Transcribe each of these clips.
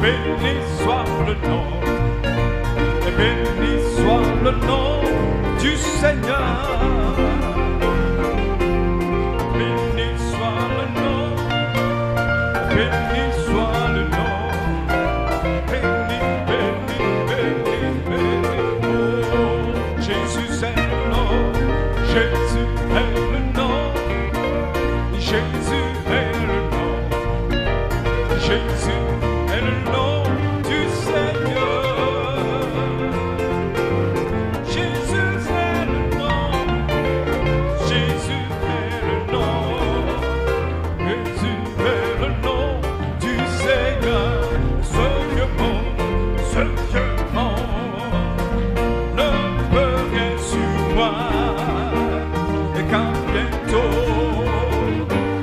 béni soit le nom, béni soit le nom du Seigneur. Béni soit le nom, béni soit le nom, béni, béni, béni, béni. Oh, Jésus est le nom, Jésus est le nom, Jésus est le nom, Jésus est le nom du Seigneur. Jésus est le nom, Jésus est le nom, Jésus est le nom du Seigneur. Ce vieux monde ne peut rien sur moi, et quand bientôt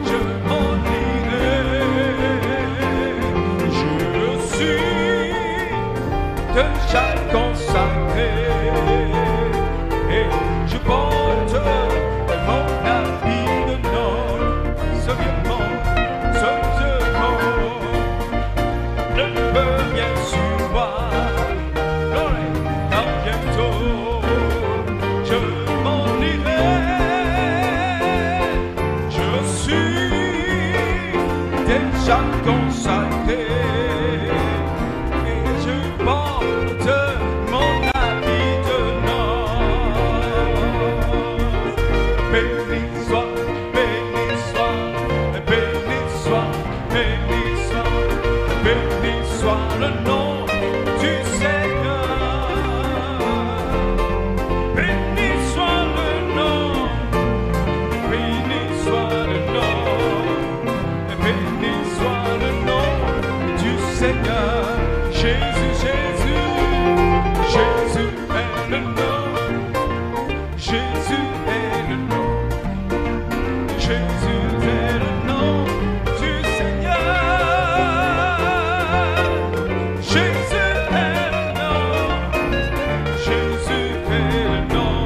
je m'en irai, je suis déjà consacré et je porte mon habit de noces. Ce vieux monde ne peut rien sur moi. Car bientôt je m'en irai, je suis déjà consacré et je porte mon habit de noces. Béni soit, béni soit, béni soit, béni soit, béni soit le nom du Seigneur. Béni soit le nom, béni soit le nom, béni soit le nom du Seigneur. Jésus, Jésus, Jésus est le nom, Jésus est le nom, Jésus est le nom du Seigneur. Jésus est le nom, Jésus est le nom,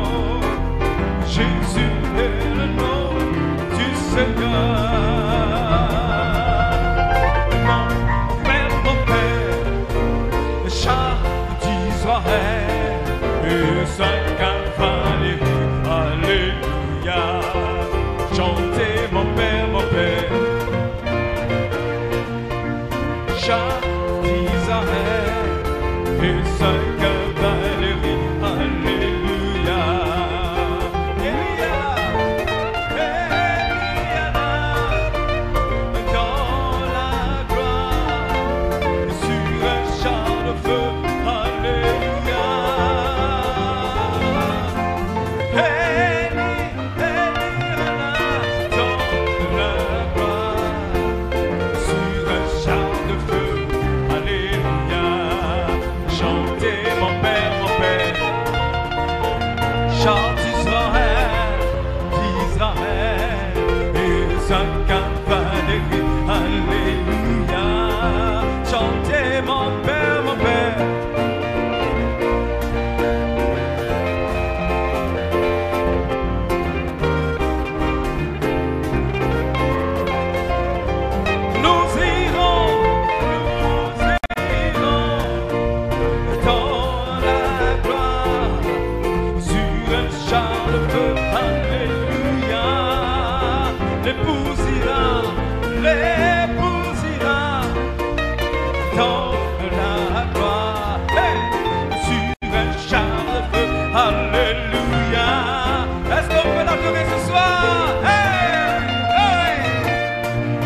Jésus est le nom du Seigneur. Mon Père, char d'Israël, et Saint Valérie, alléluia. Chantez mon Père, char d'Israël, et Saint Valérie, alléluia. Eliana, dans la gloire, sur un char de feu, alléluia. Eliana, dans la gloire, sur un char de feu, alléluia. Chantez mon Père, chant d'Israël, et Saint Valérie, alléluia. Chantez mon Père, nous irons dans la gloire, sur un char de feu, alléluia. L'épouse ira dans la gloire, hey, sur un char de feu, alléluia. Est-ce qu'on peut l'acclamer ce soir? Hey, hey,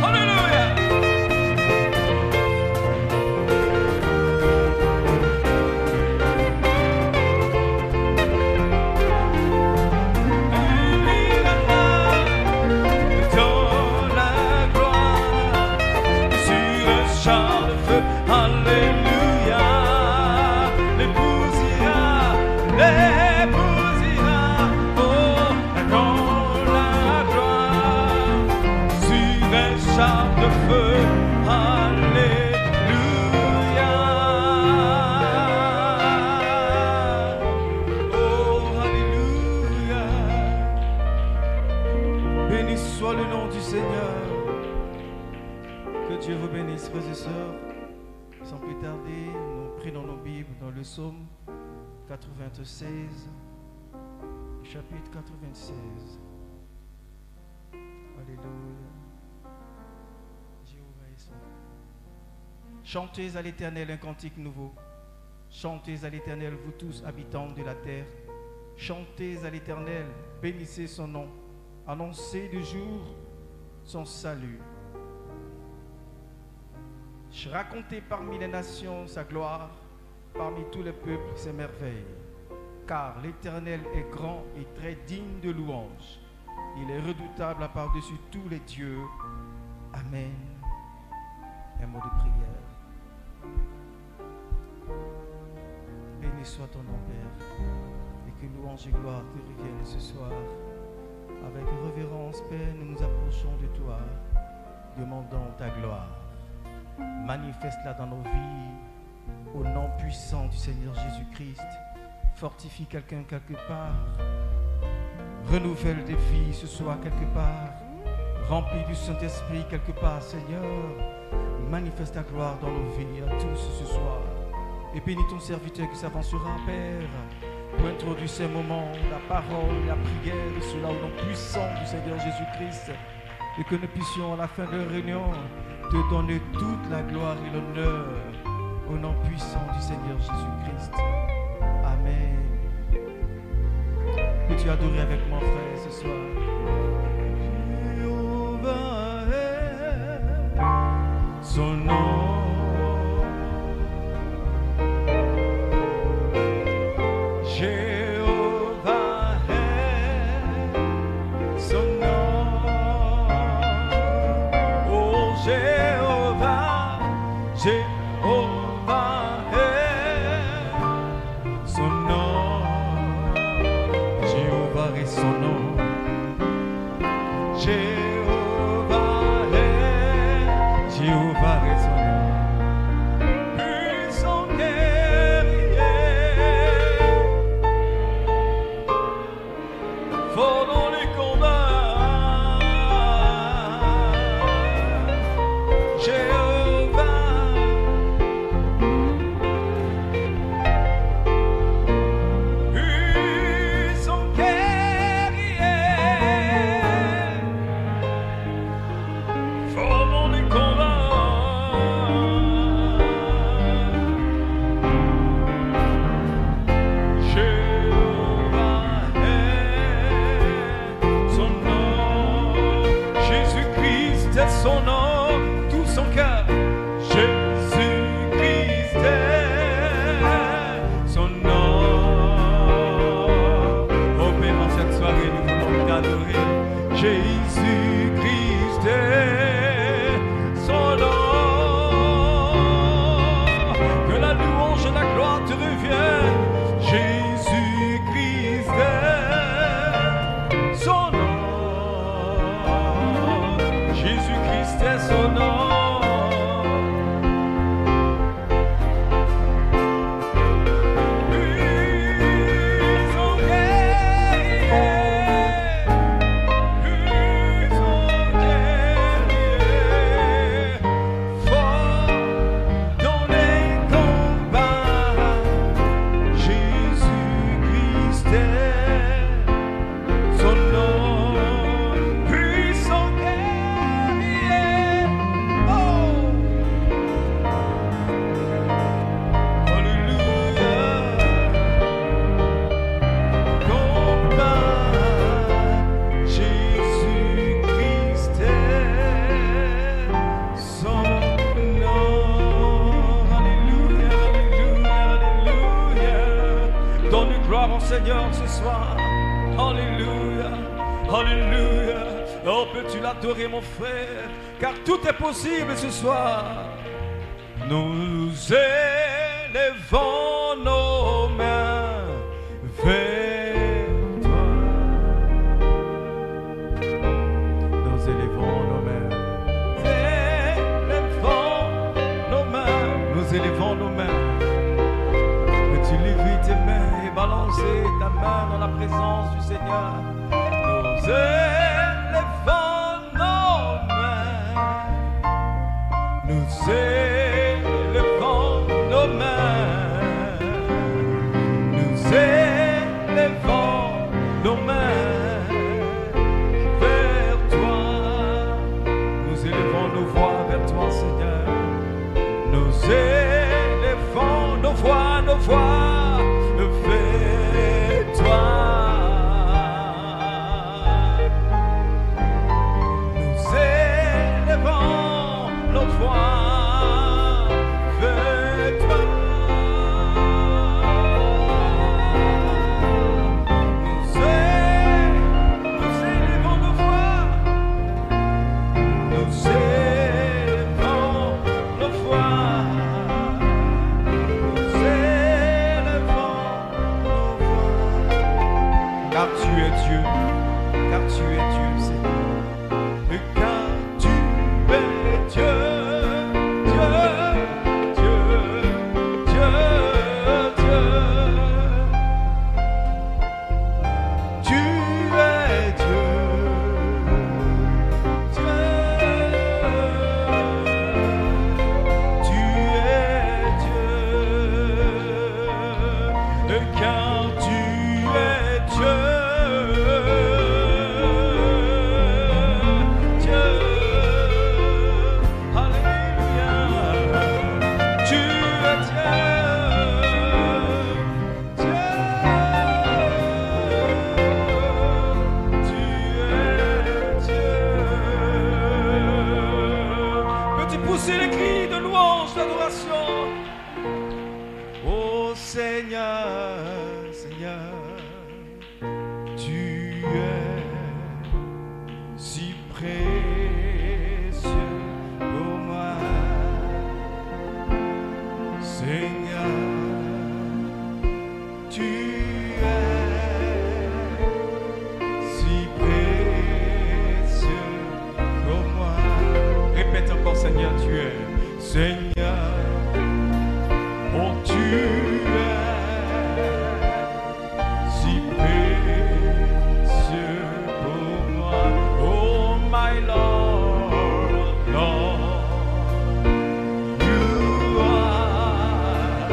alléluia. Dans la gloire, sur un char de feu, alléluia. L'épouse ira, oh, dans la gloire, sur un char de feu, alléluia. Oh, alléluia. Béni soit le nom du Seigneur. Que Dieu vous bénisse, frères et sœurs. Sans plus tarder, nous prenons nos Bibles dans le psaume 96, chapitre 96. Alléluia. Jéhovah est son nom. Chantez à l'Éternel un cantique nouveau. Chantez à l'Éternel, vous tous habitants de la terre. Chantez à l'Éternel, bénissez son nom. Annoncez de jour son salut. Racontez parmi les nations sa gloire, parmi tous les peuples ses merveilles. Car l'Éternel est grand et très digne de louange. Il est redoutable à par-dessus tous les dieux. Amen. Un mot de prière. Béni soit ton nom, Père, et que louange et gloire te reviennent ce soir. Avec révérence, Père, nous nous approchons de toi, demandant ta gloire. Manifeste-la dans nos vies, au nom puissant du Seigneur Jésus-Christ. Fortifie quelqu'un quelque part. Renouvelle des vies ce soir quelque part. Remplis du Saint-Esprit quelque part, Seigneur. Manifeste ta gloire dans nos vies à tous ce soir. Et bénis ton serviteur qui s'avancera, Père, pour introduire ces moments, la parole, la prière, cela au nom puissant du Seigneur Jésus-Christ. Et que nous puissions à la fin de la réunion te donner toute la gloire et l'honneur au nom puissant du Seigneur Jésus-Christ. Amen. Peux-tu adorer avec mon frère ce soir? Jéhovah est son nom. Jéhovah est son nom. Oh Jéhovah, Jéhovah est son nom. Jéhovah est son nom. Jéhovah est, Jéhovah est son nom. Puissant guerrier, fort dans les combats. Jéhovah, puissant guerrier, fort dans les combats. Jéhovah est son nom. Jésus-Christ est son nom, tout son cœur. Jésus-Christ est son nom. Oh Père, en cette soirée, nous voulons t'adorer. Jésus-Christ est son nom. Que la louange et la gloire te reviennent. Jésus-Christ est son nom. Jésus-Christ est son nom. Puissant guerrier, puissant guerrier, fort dans les combats. Jésus-Christ est son nom. Puissant guerrier, oh, alléluia. Combat, Jésus-Christ est son nom. Alléluia, alléluia, alléluia. Donne gloire au Seigneur ce soir. Alléluia, alléluia. Oh, peux-tu l'adorer, mon frère, car tout est possible ce soir. Nous élevons nos mains vers toi. Nous élevons nos mains. Élevons nos mains. Nous élevons nos mains. Peux-tu lever tes mains et balancer ta main dans la présence du Seigneur? Nous élevons nos mains. Nous élevons nos mains vers toi. Nous élevons nos voix vers toi, Seigneur. Nous élevons nos voix vers toi. Nous élevons nos voix vers toi. Nous élevons nos voix. Nous élevons nos voix. Car tu es Dieu, Seigneur. Car tu es Dieu, Dieu, Dieu, Dieu, Dieu. Tu es Dieu, Dieu. Tu es Dieu, car tu es Dieu. Pousser les cris de louange, d'adoration. Oh Seigneur, Seigneur, tu es si précieux pour moi. Seigneur, tu es si précieux pour moi. Répète encore, Seigneur, tu es. Seigneur, oh tu es si précieux pour moi. Oh my Lord, Lord, you are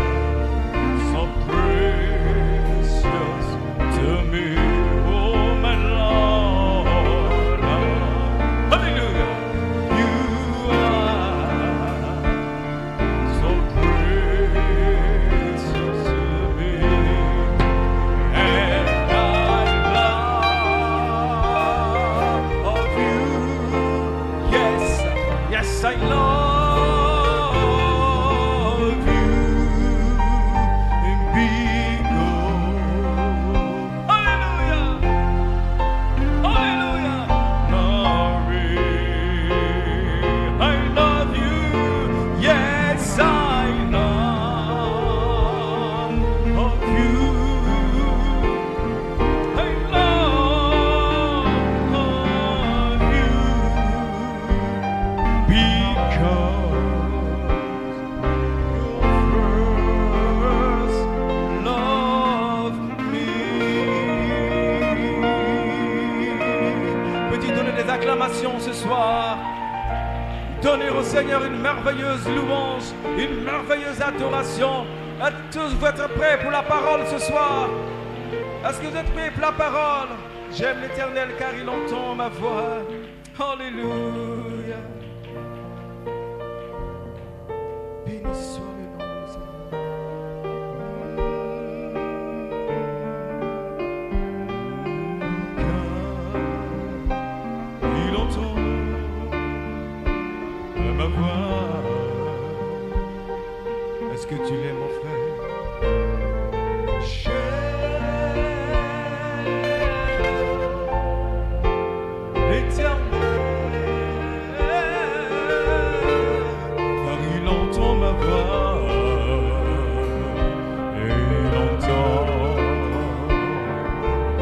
so precious to me. Oh my Lord, Lord. Hallelujah. You are so precious to me, and I love you. Yes, yes, I love you. And because, hallelujah, hallelujah, Mary, I love you. Yes, I love you. I love you because you first loved me. Peux-tu donner des acclamations ce soir? Donnez au Seigneur une merveilleuse louange, une merveilleuse adoration. Tous vous êtes prêts pour la parole ce soir? Est-ce que vous êtes prêts pour la parole? J'aime l'Éternel car il entend ma voix. Alléluia. Béni soit le nom du Seigneur. Car il entend ma voix. Est-ce que tu l'aimes, mon frère? Car il entend ma voix, et il entend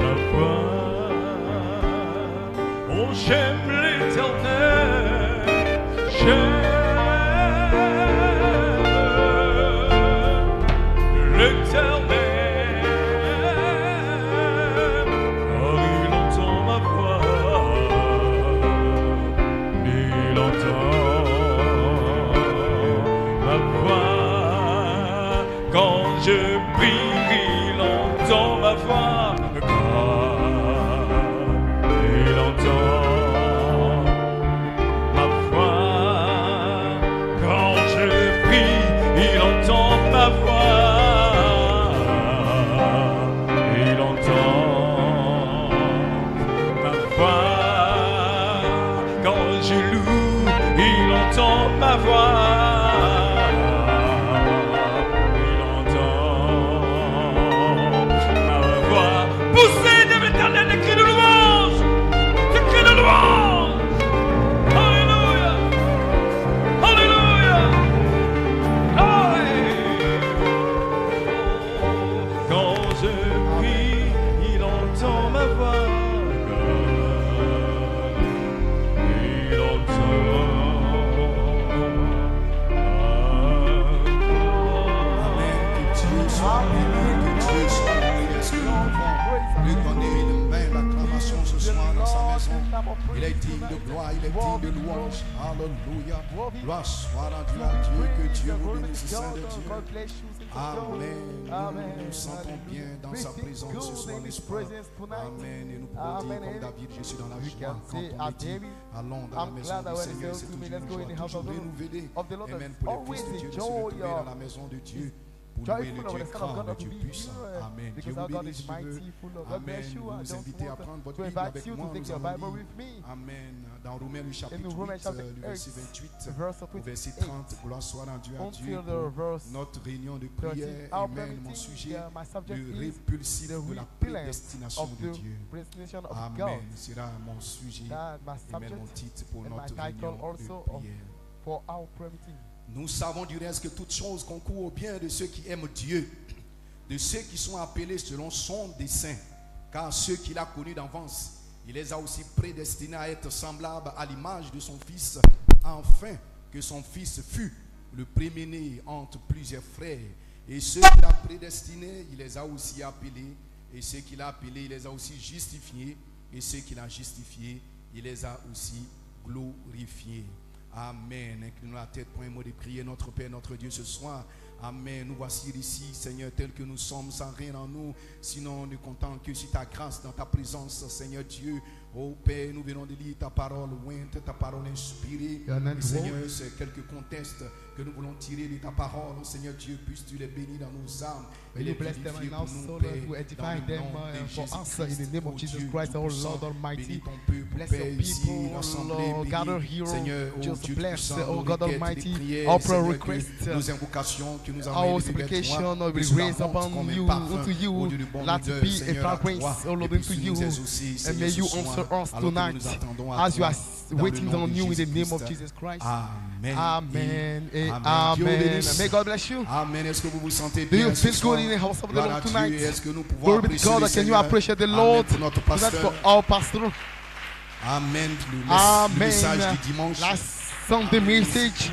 ma voix. Oh, j'aime l'Éternel, j'aime l'Éternel. Car il entend ma voix, il entend ma voix. Quand je prie, il entend ma voix. Car je loue, il entend ma voix. Il entend ma voix. Poussez de l'éternel des cris de louange. Des cris de louange. Alléluia. Alléluia. Quand je prie, il entend ma voix. Il entend. Amen. Que Dieu soit béni, que Dieu soit béni. Est-ce que nous pouvons lui donner une belle acclamation ce soir dans sa maison? Il est digne de gloire, il est digne de louange. Alléluia. Gloire soit rendue à Dieu, que Dieu vous bénisse, Saint de Dieu. Amen. Nous nous sentons bien dans sa présence ce soir, n'est-ce pas? Amen. Et nous pouvons dire comme David, je suis dans la joie. Quand on dit, allons dans la maison du Seigneur, c'est toujours une joie, toujours renouvelée. Amen. Pour les fils de Dieu de se retrouver dans la maison de Dieu. Pour louer le Dieu grand, le Dieu puissant. Amen. Dieu vous bénisse. Amen. Nous vous invitons à prendre votre Bible avec moi. Nous allons lire. Amen. Dans Romains le chapitre 8, le verset 28, au verset 30. Gloire soit rendue à Dieu pour notre réunion de prière. Amen. Mon sujet, le répulsif de la prédestination de Dieu. Amen. Sera mon sujet. Amen. Mon titre pour notre réunion de prière. Nous savons du reste que toutes choses concourent au bien de ceux qui aiment Dieu, de ceux qui sont appelés selon son dessein. Car ceux qu'il a connus d'avance, il les a aussi prédestinés à être semblables à l'image de son Fils, afin que son Fils fût le premier-né entre plusieurs frères. Et ceux qu'il a prédestinés, il les a aussi appelés. Et ceux qu'il a appelés, il les a aussi justifiés. Et ceux qu'il a justifiés, il les a aussi glorifiés. Amen. Inclinons la tête pour un mot de prière. Notre Père, notre Dieu, ce soir. Amen. Nous voici ici, Seigneur, tel que nous sommes, sans rien en nous. Sinon, nous comptons que sur ta grâce, dans ta présence, Seigneur Dieu. Oh Père, nous venons de lire ta parole ointe, ta parole inspirée. Et Seigneur, c'est quelques contextes que nous voulons tirer de ta parole. Seigneur Dieu, puisses-tu les bénir dans nos âmes. Et les bless them vivifier right now, pour nous, so Père, Lord, to edify dans le them nom de for us Jésus-Christ. in the name of Oh Jesus Dieu Christ, our tout-puissant, Lord Almighty. bénis ton peuple, Bless Père, your ici, people, rassemblés, Lord, bénis, gather here. Seigneur, oh Just Dieu bless, puissant, oh nos God requêtes, Almighty, les prières, our prayer Seigneur, que requests, nos invocations que nous avons our élevées vers supplication toi, will que be cela raised monte upon comme un you, parfum unto you, au-dessus du bon let odeur, it be a Seigneur, à fragrance, toi. oh Lord, Et unto puis you. nous aides aussi, And Seigneur, may ce you soir, answer us alors que tonight nous attendons à as you toi, are dans le waiting nom on de you in the name Jésus-Christ. of Jesus Christ. Amen. Amen. Et Amen. Dieu vous bénisse. May God bless you. Amen. Est-ce que vous vous sentez Do bien you ce feel soir? good in the house of the Gloire Lord à Dieu. tonight? Est-ce que nous pouvons Glory be to apprécier God. le Can you Seigneur? appreciate the Amen. Lord? Pour notre Tonight pasteur. for our pastor. Amen. Le message Amen. du dimanche. Last Sunday Amen. message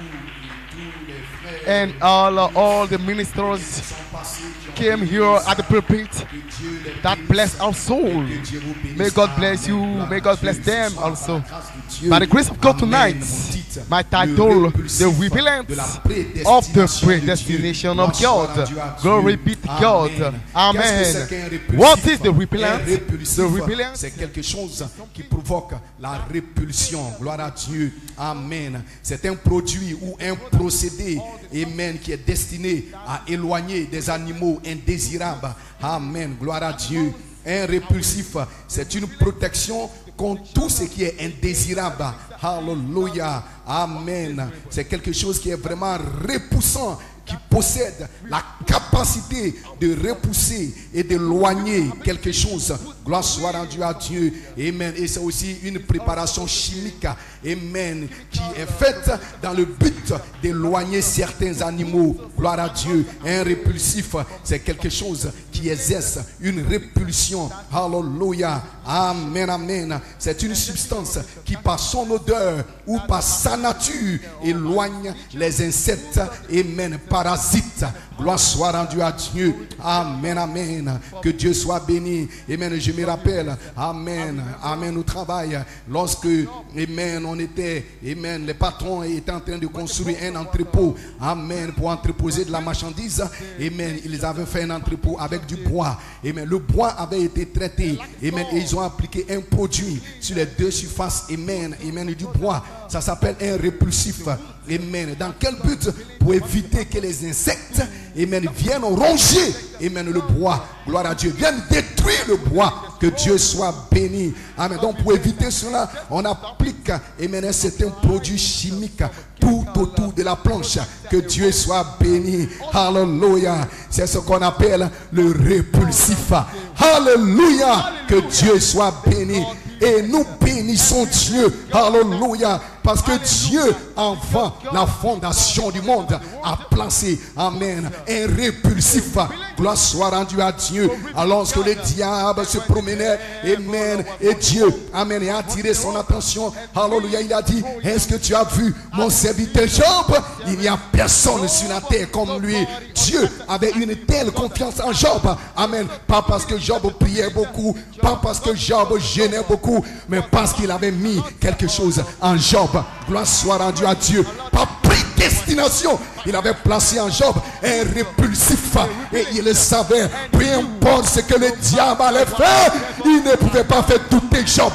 Tous les frères and all the ministers sont passés, qui ont came béni here at the pulpit que Dieu les that bénisse. bless our soul. Que Dieu vous bénisse. May God bless you. Amen. May God Gloire à bless Dieu. them Ce soir, also. par la grâce de Dieu. By the grace of God Amen. tonight, Mon titre, my le title, répulsif The Repellent de la of the prédestination de predestination Dieu. of Gloire soit God. rendue à Dieu. Glory be to God. Amen. Qu'est-ce que c'est Amen. qu'un répulsif? What is the Un repellent? répulsif, The repellent, c'est quelque chose qui provoque la répulsion. Gloire à Dieu. Amen. C'est un produit ou un procédé, amen, qui est destiné à éloigner des animaux indésirables. Amen. Gloire à Dieu. Un répulsif, c'est une protection contre tout ce qui est indésirable. Hallelujah. Amen. C'est quelque chose qui est vraiment repoussant, qui possède la capacité de repousser et d'éloigner quelque chose. Gloire soit rendue à Dieu. Amen. Et c'est aussi une préparation chimique. Amen. Qui est faite dans le but d'éloigner certains animaux. Gloire à Dieu. Un répulsif, c'est quelque chose qui exerce une répulsion. Hallelujah. Amen. Amen. C'est une substance qui par son odeur ou par sa nature éloigne les insectes. Amen. Parasites. Gloire soit rendue à Dieu. Amen. Amen. Que Dieu soit béni. Amen. Je me rappelle. Amen. Amen. Au travail. Lorsque, amen, on était, amen, les patrons étaient en train de construire un entrepôt. Amen. Pour entreposer de la marchandise. Amen. Ils avaient fait un entrepôt avec du bois. Amen. Le bois avait été traité. Amen. Et ils ont appliqué un produit sur les deux surfaces. Amen. Amen. Du bois. Ça s'appelle un répulsif. Amen. Dans quel but? Pour éviter que les insectes, amen, viennent ronger, amen, le bois. Gloire à Dieu. Viennent détruire le bois. Que Dieu soit béni. Amen. Donc pour éviter cela, on applique, amen, un certain produit chimique tout autour de la planche. Que Dieu soit béni. Alléluia. C'est ce qu'on appelle le répulsif. Alléluia. Que Dieu soit béni. Et nous bénissons Dieu. Alléluia. Parce que Dieu, avant la fondation du monde, a placé, amen, un répulsif. Gloire soit rendue à Dieu. Alors que le diable se promenait, amen, et Dieu, amen, a attiré son attention. Alléluia. Il a dit, est-ce que tu as vu mon serviteur Job? Il n'y a personne sur la terre comme lui. Dieu avait une telle confiance en Job. Amen. Pas parce que Job priait beaucoup, pas parce que Job gênait beaucoup, mais parce qu'il avait mis quelque chose en Job. Gloire soit rendue à Dieu. Par prédestination, il avait placé en Job un répulsif. Et il le savait. Peu importe ce que le diable allait faire, il ne pouvait pas faire douter Job.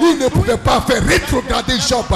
Il ne pouvait pas faire rétrograder Job.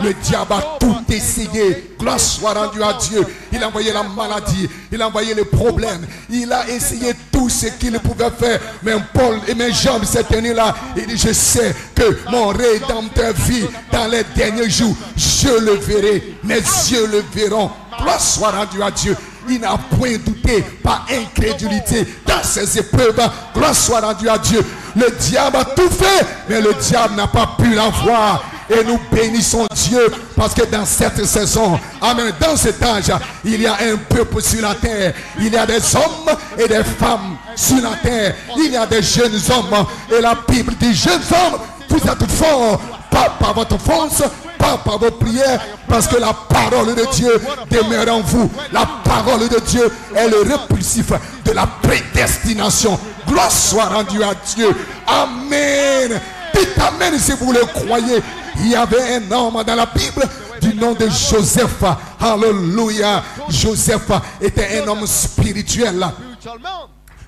Le diable a tout essayé. Gloire soit rendue à Dieu. Il a envoyé la maladie. Il a envoyé les problèmes. Il a essayé tout ce qu'il pouvait faire. Mais Paul et mes Job cette année-là, il dit, je sais que mon Rédempteur vit dans les derniers jours. Je le verrai. Mes yeux le verront. Gloire soit rendue à Dieu. Il n'a point douté par incrédulité dans ses épreuves. Gloire soit rendue à Dieu. Le diable a tout fait, mais le diable n'a pas pu l'avoir. Et nous bénissons Dieu parce que dans cette saison, amen, dans cet âge, il y a un peuple sur la terre. Il y a des hommes et des femmes sur la terre. Il y a des jeunes hommes. Et la Bible dit, jeunes hommes, vous êtes forts, pas par votre force, pas par vos prières, parce que la parole de Dieu demeure en vous. La parole de Dieu est le répulsif de la prédestination. Gloire soit rendue à Dieu. Amen. Dites amen si vous le croyez. Il y avait un homme dans la Bible du nom de Joseph. Alléluia. Joseph était un homme spirituel.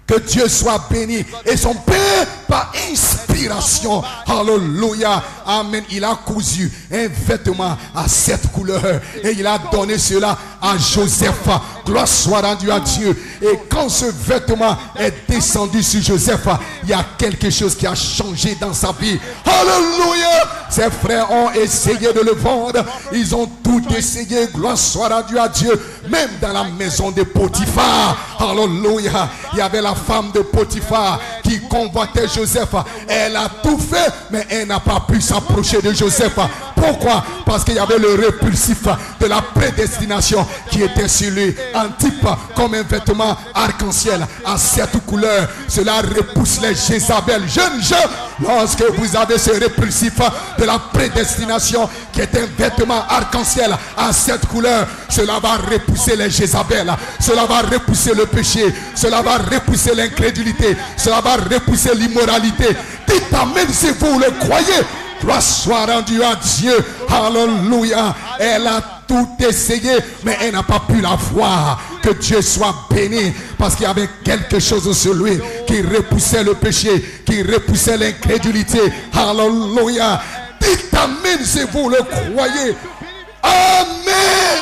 Que Dieu soit béni. Et son père, par inspiration, alléluia, amen, il a cousu un vêtement à 7 couleurs. Et il a donné cela à Joseph. Gloire soit rendue à Dieu. Et quand ce vêtement est descendu sur Joseph, il y a quelque chose qui a changé dans sa vie. Alléluia. Ses frères ont essayé de le vendre. Ils ont tout essayé. Gloire soit rendue à Dieu. Même dans la maison de Potiphar. Alléluia. Il y avait la femme de Potiphar qui convoitait Joseph. Elle a tout fait, mais elle n'a pas pu s'approcher de Joseph. Pourquoi? Parce qu'il y avait le répulsif de la prédestination qui était sur lui. Un type comme un vêtement arc-en-ciel à 7 couleurs. Cela repousse les Jézabel. Jeunes gens, lorsque vous avez ce répulsif de la prédestination qui est un vêtement arc-en-ciel à 7 couleurs, cela va repousser les Jézabel. Cela va repousser le péché. Cela va repousser l'incrédulité. Cela va repousser l'immoralité. Dites amen si vous le croyez. Gloire soit rendue à Dieu. Alléluia. Elle a tout essayé, mais elle n'a pas pu la voir. Que Dieu soit béni, parce qu'il y avait quelque chose sur lui qui repoussait le péché, qui repoussait l'incrédulité. Alléluia. Dites amen si vous le croyez. Amen.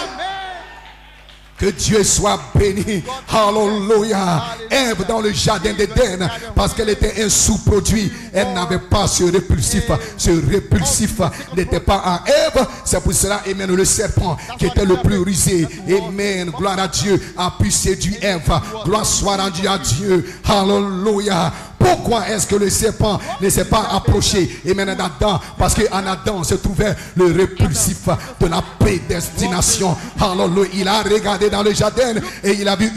Que Dieu soit béni. Alléluia. Ève dans le jardin d'Éden, parce qu'elle était un sous-produit, elle n'avait pas ce répulsif. Ce répulsif n'était pas en Ève. C'est pour cela, amen, le serpent qui était le plus rusé, amen, gloire à Dieu, a pu séduire Ève. Gloire soit rendue à Dieu. Alléluia. Pourquoi est-ce que le serpent ne s'est pas approché, amen, d'Adam? Parce qu'en Adam se trouvait le répulsif de la prédestination. Alléluia. Il a regardé dans le jardin et il a vu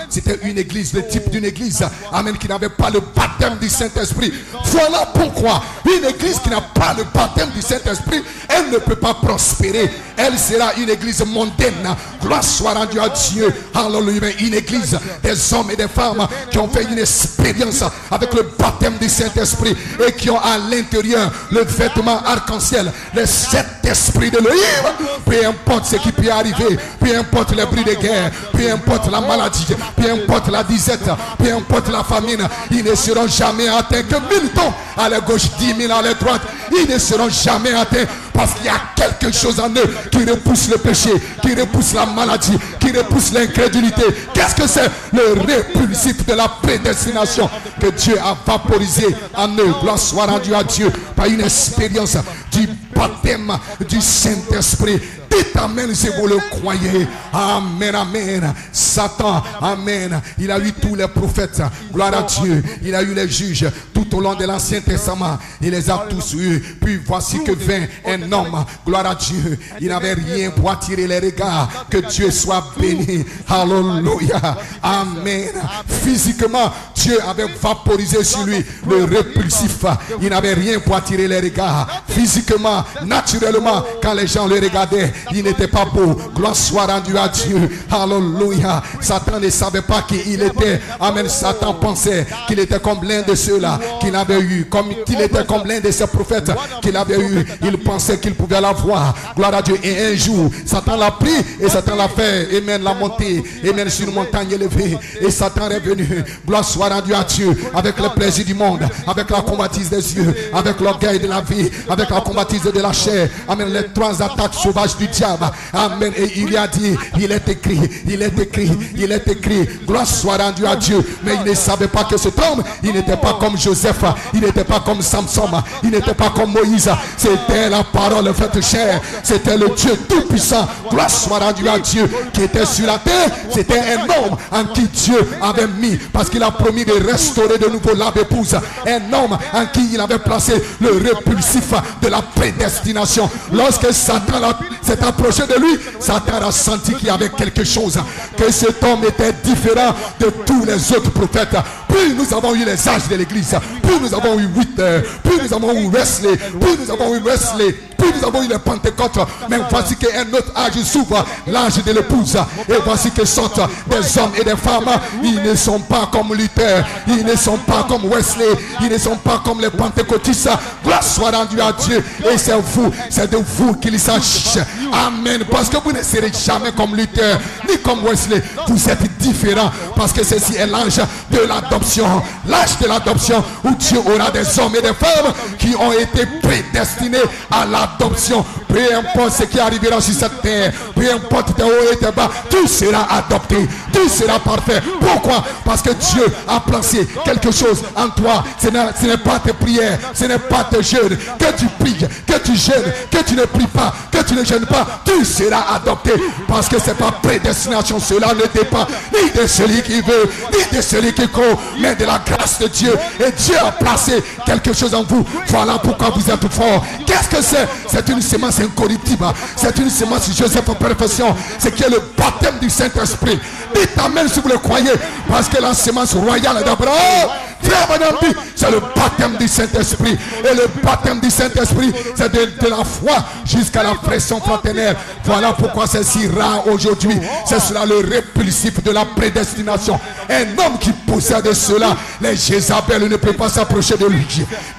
c'était une église, le type d'une église, amen, qui n'avait pas le baptême du Saint-Esprit. Voilà pourquoi une église qui n'a pas le baptême du Saint-Esprit, elle ne peut pas prospérer. Elle sera une église mondaine. Gloire soit rendue à Dieu. Alléluia. Une église des hommes et des femmes qui ont fait une expérience avec le baptême du Saint-Esprit et qui ont à l'intérieur le vêtement arc-en-ciel, les 7 esprits de l'Élohim. Peu importe ce qui peut arriver, peu importe les bruits de guerre, peu importe la maladie, peu importe la disette, peu importe la famine, ils ne seront jamais atteints. Que 1000 tombent à la gauche, 10 000 à la droite, ils ne seront jamais atteints. Parce qu'il y a quelque chose en eux qui repousse le péché, qui repousse la maladie, qui repousse l'incrédulité. Qu'est-ce que c'est? Le répulsif de la prédestination que Dieu a vaporisé en eux. Gloire soit rendue à Dieu par une expérience du baptême du Saint-Esprit. Dites amen si vous le croyez. Amen, amen. Satan, amen. Il a eu tous les prophètes. Gloire à Dieu. Il a eu les juges tout au long de l'Ancien Testament. Il les a tous eus. Puis voici que vint un homme. Gloire à Dieu. Il n'avait rien pour attirer les regards. Que Dieu soit béni. Alléluia. Amen. Physiquement, Dieu avait vaporisé sur lui le répulsif. Il n'avait rien pour attirer les regards. Physiquement, naturellement, quand les gens le regardaient, il n'était pas beau. Gloire soit rendue à Dieu. Alléluia. Satan ne savait pas qui il était. Amen. Satan pensait qu'il était comme l'un de ceux-là qu'il avait eu. Comme qu'il était comme l'un de ces prophètes qu'il avait eu. Il pensait qu'il pouvait l'avoir. Gloire à Dieu. Et un jour, Satan l'a pris et Satan l'a fait. Amen. L'a monté. Amen. Sur une montagne élevée. Et Satan est venu. Gloire soit rendue à Dieu. Avec le plaisir du monde. Avec la convoitise des yeux. Avec l'orgueil de la vie. Avec la convoitise de la chair. Amen. Les trois attaques sauvages du diable. Amen. Et il lui a dit, il est écrit, il est écrit, il est écrit. Gloire soit rendue à Dieu. Mais il ne savait pas que cet homme, il n'était pas comme Joseph, il n'était pas comme Samson, il n'était pas comme Moïse. C'était la parole faite chair. C'était le Dieu tout-puissant. Gloire soit rendue à Dieu qui était sur la terre. C'était un homme en qui Dieu avait mis, parce qu'il a promis de restaurer de nouveau l'âme épouse. Un homme en qui il avait placé le répulsif de la prédestination. Lorsque Satan s'est approché de lui, Satan a senti qu'il y avait quelque chose, que cet homme était différent de tous les autres prophètes. Puis nous avons eu les âges de l'église, puis nous avons eu Whitney, puis nous avons eu Wesley, puis nous avons eu Wesley, puis nous avons eu les Pentecôtes. Mais voici qu'un autre âge s'ouvre, l'âge de l'épouse. Et voici que sortent des hommes et des femmes. Ils ne sont pas comme Luther, ils ne sont pas comme Wesley, ils ne sont pas comme les pentecôtistes. Gloire soit rendue à Dieu. Et c'est vous, c'est de vous qu'il s'agit. Amen. Parce que vous ne serez jamais comme Luther, ni comme Wesley. Vous êtes différents. Parce que ceci est l'âge de l'adoption. L'âge de l'adoption où Dieu aura des hommes et des femmes qui ont été prédestinés à l'adoption. Peu importe ce qui arrivera sur cette terre, peu importe tes hauts et tes bas, tout sera adopté, tout sera parfait. Pourquoi? Parce que Dieu a placé quelque chose en toi. Ce n'est pas tes prières, ce n'est pas tes jeûnes. Que tu pries, que tu jeûnes, que tu ne pries pas, que tu ne jeûnes pas, tu seras adopté. Parce que c'est pas prédestination. Cela ne dépend ni de celui qui veut, ni de celui qui court, mais de la grâce de Dieu. Et Dieu a placé quelque chose en vous. Voilà pourquoi vous êtes fort. Qu'est-ce que c'est? C'est une semence incorruptible. C'est une semence Joseph en perfection. C'est qui est le baptême du Saint-Esprit. Dites amen si vous le croyez. Parce que la semence royale d'Abraham, frère Bonambi, c'est le baptême du Saint-Esprit. Et le baptême du Saint-Esprit, c'est de la foi jusqu'à la pression fraternelle. Voilà pourquoi c'est si rare aujourd'hui. C'est cela le répulsif de la prédestination. Un homme qui possède cela, les Jézabel ne peuvent pas s'approcher de lui.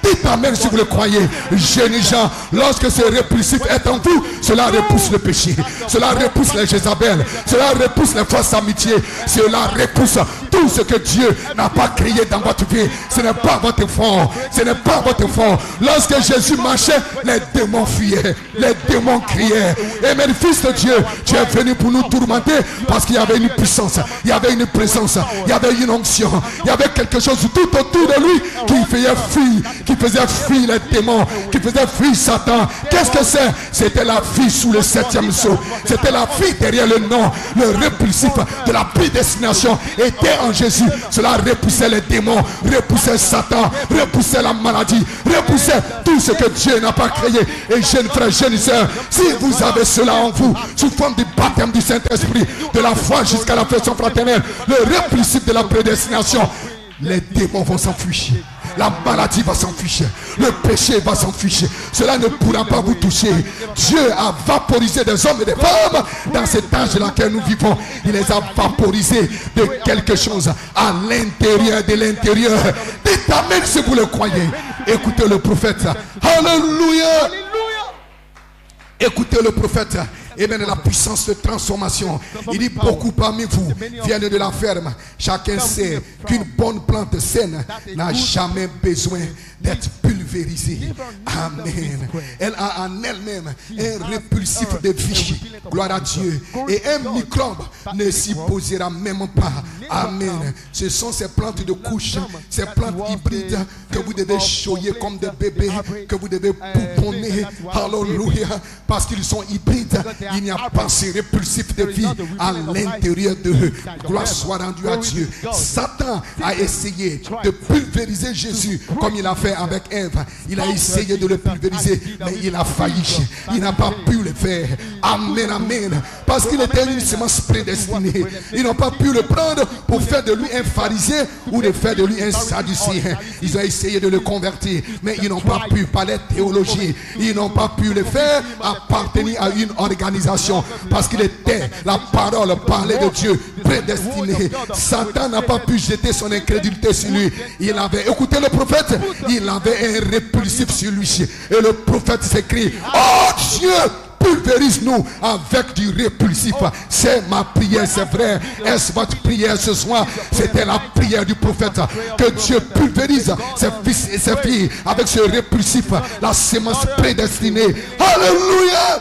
Dites amen si vous le croyez. Jeunes gens, lorsque ce répulsif est en vous, cela repousse le péché. Cela repousse les Jézabel. Cela repousse les fausses amitiés. Cela repousse tout ce que Dieu n'a pas créé dans votre vie. Ce n'est pas votre fort. Ce n'est pas votre fort. Lorsque Jésus marchait, les démons fuyaient. Les démons criaient. Et mes fils de Dieu, tu es venu pour nous tourmenter parce qu'il y avait une puissance. Il y avait une présence. Il y avait une onction. Il y avait quelque chose tout autour de lui qui faisait fuir les démons, qui faisait fuir Satan. Qu'est-ce que c'est? C'était la vie sous le 7e sceau. C'était la vie derrière le nom. Le répulsif de la prédestination était en Jésus. Cela repoussait les démons, repoussait Satan, repoussait la maladie, repoussait tout ce que Dieu n'a pas créé. Et jeunes frères, jeunes sœurs, si vous avez cela en vous, sous forme du baptême du Saint-Esprit, de la foi jusqu'à la pression fraternelle, le répulsif de la prédestination, les démons vont s'enfuir. La maladie va s'enfuir. Le péché va s'enfuir. Cela ne pourra pas vous toucher. Dieu a vaporisé des hommes et des femmes dans cet âge dans lequel nous vivons. Il les a vaporisés de quelque chose à l'intérieur de l'intérieur. Dites amen si vous le croyez. Écoutez le prophète. Alléluia. Écoutez le prophète. et bien la puissance de transformation. Il dit beaucoup parmi vous viennent de la ferme. Chacun sait qu'une bonne plante saine n'a jamais besoin d'être pulvérisée. Amen. Elle a en elle-même un répulsif de vie. Gloire à Dieu. Et un microbe ne s'y posera même pas. Amen. Ce sont ces plantes de couche, ces plantes hybrides que vous devez choyer comme des bébés, que vous devez pouponner. Alléluia. Parce qu'ils sont hybrides. Il n'y a pas ce répulsif de vie à l'intérieur d'eux. Gloire soit rendue à Dieu. Satan a essayé de pulvériser Jésus comme il a fait avec Ève. Il a essayé de le pulvériser, mais il a failli. Il n'a pas pu le faire. Amen, amen. Parce qu'il était une semence prédestinée. Ils n'ont pas pu le prendre pour faire de lui un pharisien ou de faire de lui un sadducéen. Ils ont essayé de le convertir, mais ils n'ont pas pu parler théologie. Ils n'ont pas pu le faire appartenir à une organisation. Parce qu'il était la parole parlée de Dieu prédestinée. Satan n'a pas pu jeter son incrédulité sur lui. Il avait écouté le prophète. Il avait un répulsif sur lui. Et le prophète s'écrie: oh Dieu, pulvérise-nous avec du répulsif. C'est ma prière, c'est vrai. Est-ce votre prière ce soir? C'était la prière du prophète. Que Dieu pulvérise ses fils et ses filles avec ce répulsif, la sémence prédestinée. Alléluia.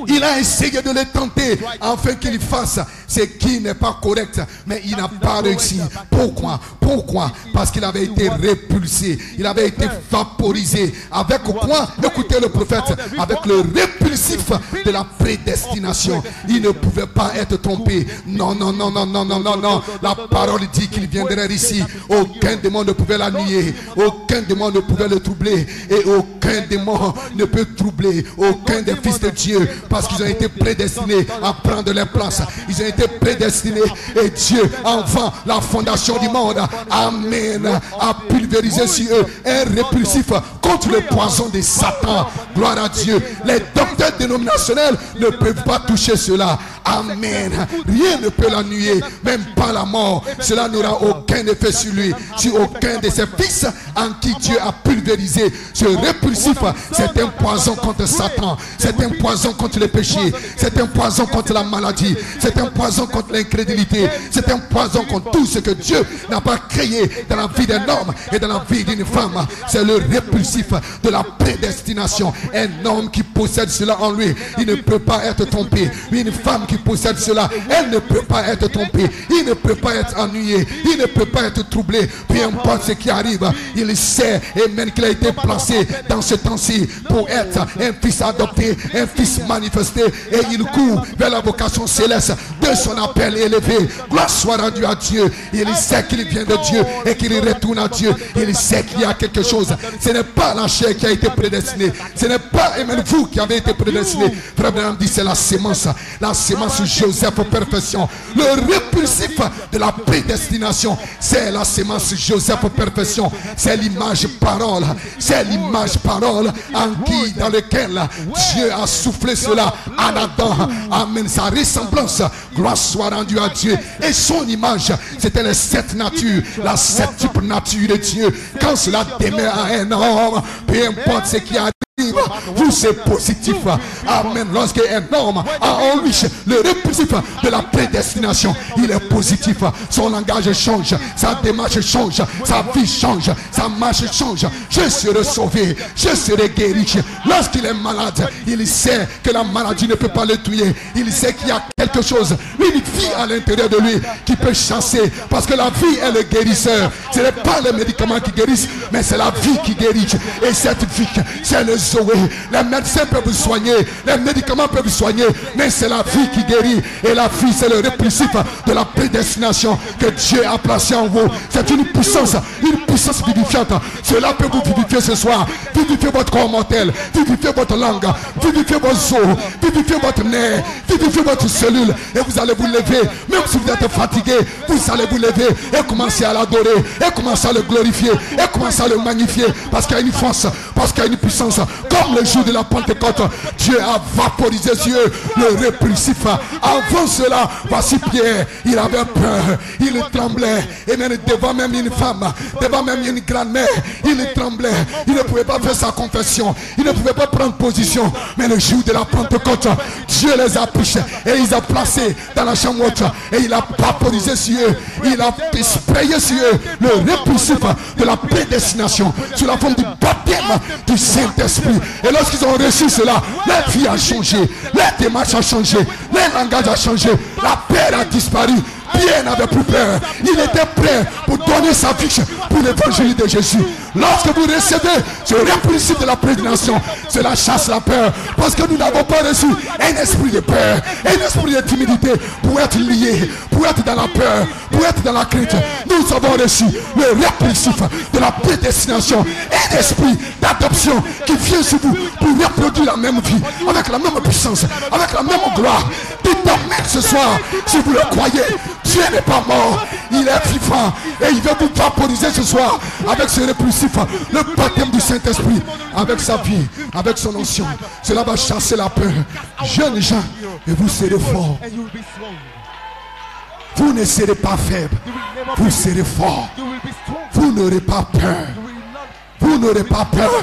Il a essayé de les tenter afin qu'il fasse ce qui n'est pas correct, mais il n'a pas réussi. Pourquoi? Pourquoi? Parce qu'il avait été répulsé, il avait été vaporisé. Avec quoi? Écoutez le prophète, avec le répulsif de la prédestination. Il ne pouvait pas être trompé. Non, non, non, non, non, non, non, non. La parole dit qu'il viendrait ici. Aucun démon ne pouvait la nier. Aucun démon ne pouvait le troubler. Et aucun démon ne peut troubler aucun des fils de Dieu. Parce qu'ils ont été prédestinés à prendre leur place. Ils ont été prédestinés. Et Dieu, avant la fondation du monde, amen, a pulvérisé sur eux un répulsif contre le poison de Satan. Gloire à Dieu. Les docteurs dénominationnels ne peuvent pas toucher cela. Amen. Rien ne peut l'ennuyer, même pas la mort. Cela n'aura aucun effet sur lui, sur aucun de ses fils en qui Dieu a pulvérisé. Ce répulsif, c'est un poison contre Satan. C'est un poison contre le péché. C'est un poison contre la maladie. C'est un poison contre l'incrédulité. C'est un poison contre tout ce que Dieu n'a pas créé dans la vie d'un homme et dans la vie d'une femme. C'est le répulsif de la prédestination. Un homme qui possède cela en lui, il ne peut pas être trompé. Une femme qui possède cela, elle ne peut pas être trompée. Il ne peut pas être ennuyé. Il ne peut pas être troublé. Peu importe ce qui arrive, il sait, amen, qu'il a été placé dans ce temps-ci pour être un fils adopté, un fils manifesté, et il court vers la vocation céleste de son appel élevé. Gloire soit rendue à Dieu. Il sait qu'il vient de Dieu et qu'il retourne à Dieu. Il sait qu'il y a quelque chose. Ce n'est pas la chair qui a été prédestinée. Ce n'est pas, amen, vous qui avez été prédestiné. Frère Branham dit c'est la sémence. La sémence Joseph perfection. Le répulsif de la prédestination, c'est la sémence Joseph perfection. C'est l'image parole. C'est l'image parole en qui, dans lequel Dieu a soufflé cela en Adam. Amen. Sa ressemblance. Gloire soit rendue à Dieu. Et son image, c'était les 7 natures. La 7e nature de Dieu. Quand cela demeure à un homme, peu importe ce qui arrive, vous c'est positif. Amen. Lorsqu'un homme a en lui le répulsif de la prédestination, il est positif. Son langage change, sa démarche change, sa vie change, sa marche change. Je serai sauvé, je serai guéri. Lorsqu'il est malade, il sait que la maladie ne peut pas le tuer. Il sait qu'il y a quelque chose, une vie à l'intérieur de lui qui peut chasser. Parce que la vie est le guérisseur. Ce n'est pas les médicaments qui guérissent, mais c'est la vie qui guérit. Et cette vie, c'est le Zoé. Les médecins peuvent vous soigner, les médicaments peuvent vous soigner, mais c'est la vie qui guérit. Et la vie, c'est le répulsif de la prédestination que Dieu a placé en vous. C'est une puissance vivifiante. Cela peut vous vivifier ce soir. Vivifier votre corps mortel, vivifier votre langue, vivifier vos os, vivifier votre nerf, vivifier votre cellule. Et vous allez vous lever, même si vous êtes fatigué, vous allez vous lever et commencer à l'adorer, et commencer à le glorifier, et commencer à le magnifier, parce qu'il y a une force, parce qu'il y a une puissance, comme le jour de la Pentecôte, Dieu a vaporisé sur eux le répulsif. Avant cela, voici Pierre, il avait peur, il tremblait, et même devant même une femme, devant même une grand-mère, il tremblait, il ne pouvait pas faire sa confession, il ne pouvait pas prendre position. Mais le jour de la Pentecôte, Dieu les a pris et il les a placés dans la chambre haute et il a vaporisé sur eux, il a sprayé sur eux le répulsif de la prédestination sous la forme du baptême du Saint-Esprit. Et lorsqu'ils ont reçu cela, leur vie a changé, leur démarche a changé, leur langage a changé, la peur a disparu. Pierre n'avait plus peur. Il était prêt pour donner sa vie pour l'évangile de Jésus. Lorsque vous recevez ce répulsif de la prédestination, cela chasse la peur. Parce que nous n'avons pas reçu un esprit de peur, un esprit de timidité pour être lié, pour être dans la peur, pour être dans la crainte. Nous avons reçu le répulsif de la prédestination, un esprit d'adoption qui vient sur vous pour reproduire la même vie, avec la même puissance, avec la même gloire. Dites amen ce soir, si vous le croyez. Dieu n'est pas mort, il est vivant et il veut vous vaporiser ce soir avec ce répulsif, le baptême du Saint-Esprit, avec sa vie, avec son onction. Cela va chasser la peur. Jeunes gens, et vous serez forts. Vous ne serez pas faibles, vous serez forts. Vous n'aurez pas peur. Vous n'aurez pas peur.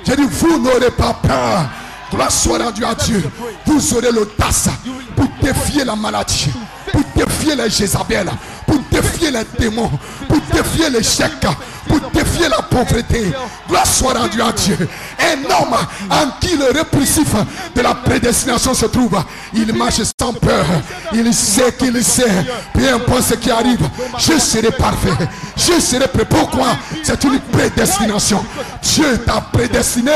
J'ai dit, vous n'aurez pas peur. Gloire soit rendue à Dieu. Vous aurez l'audace pour défier la maladie, pour défier les Jézabel, pour défier les démons, pour défier l'échec, pour défier la pauvreté. Gloire soit rendue à Dieu. Un homme en qui le répulsif de la prédestination se trouve, il marche sans peur. Il sait qu'il sait, peu importe ce qui arrive, je serai parfait, je serai prêt. Pourquoi? C'est une prédestination. Dieu t'a prédestiné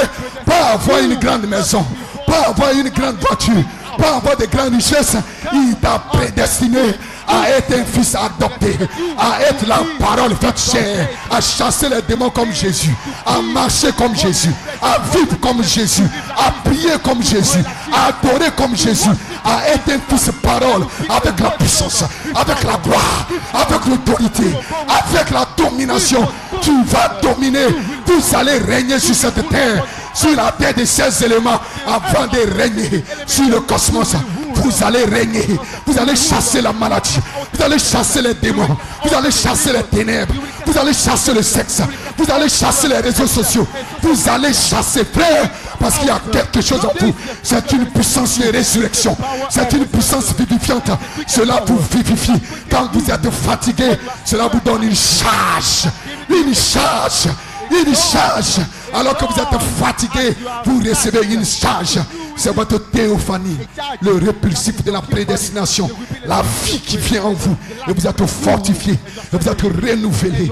pas avoir une grande maison, pas avoir une grande voiture, pas avoir de grandes richesses. Il t'a prédestiné à être un fils adopté, à être la parole faite chair, à chasser les démons comme Jésus, à marcher comme Jésus, à vivre comme Jésus, à prier comme Jésus, à adorer comme Jésus, à être un fils parole avec la puissance, avec la gloire, avec l'autorité, avec la domination. Tu vas dominer, vous allez régner sur cette terre, sur la terre de ces éléments, avant de régner sur le cosmos. Vous allez régner, vous allez chasser la maladie, vous allez chasser les démons, vous allez chasser les ténèbres, vous allez chasser le sexe, vous allez chasser les réseaux sociaux, vous allez chasser, frère, parce qu'il y a quelque chose en vous. C'est une puissance de résurrection, c'est une puissance vivifiante. Cela vous vivifie. Quand vous êtes fatigué, cela vous donne une charge, une charge, une charge. Alors que vous êtes fatigué, vous recevez une charge. C'est votre théophanie, le répulsif de la prédestination, la vie qui vient en vous. Et vous êtes fortifié, et vous êtes renouvelé.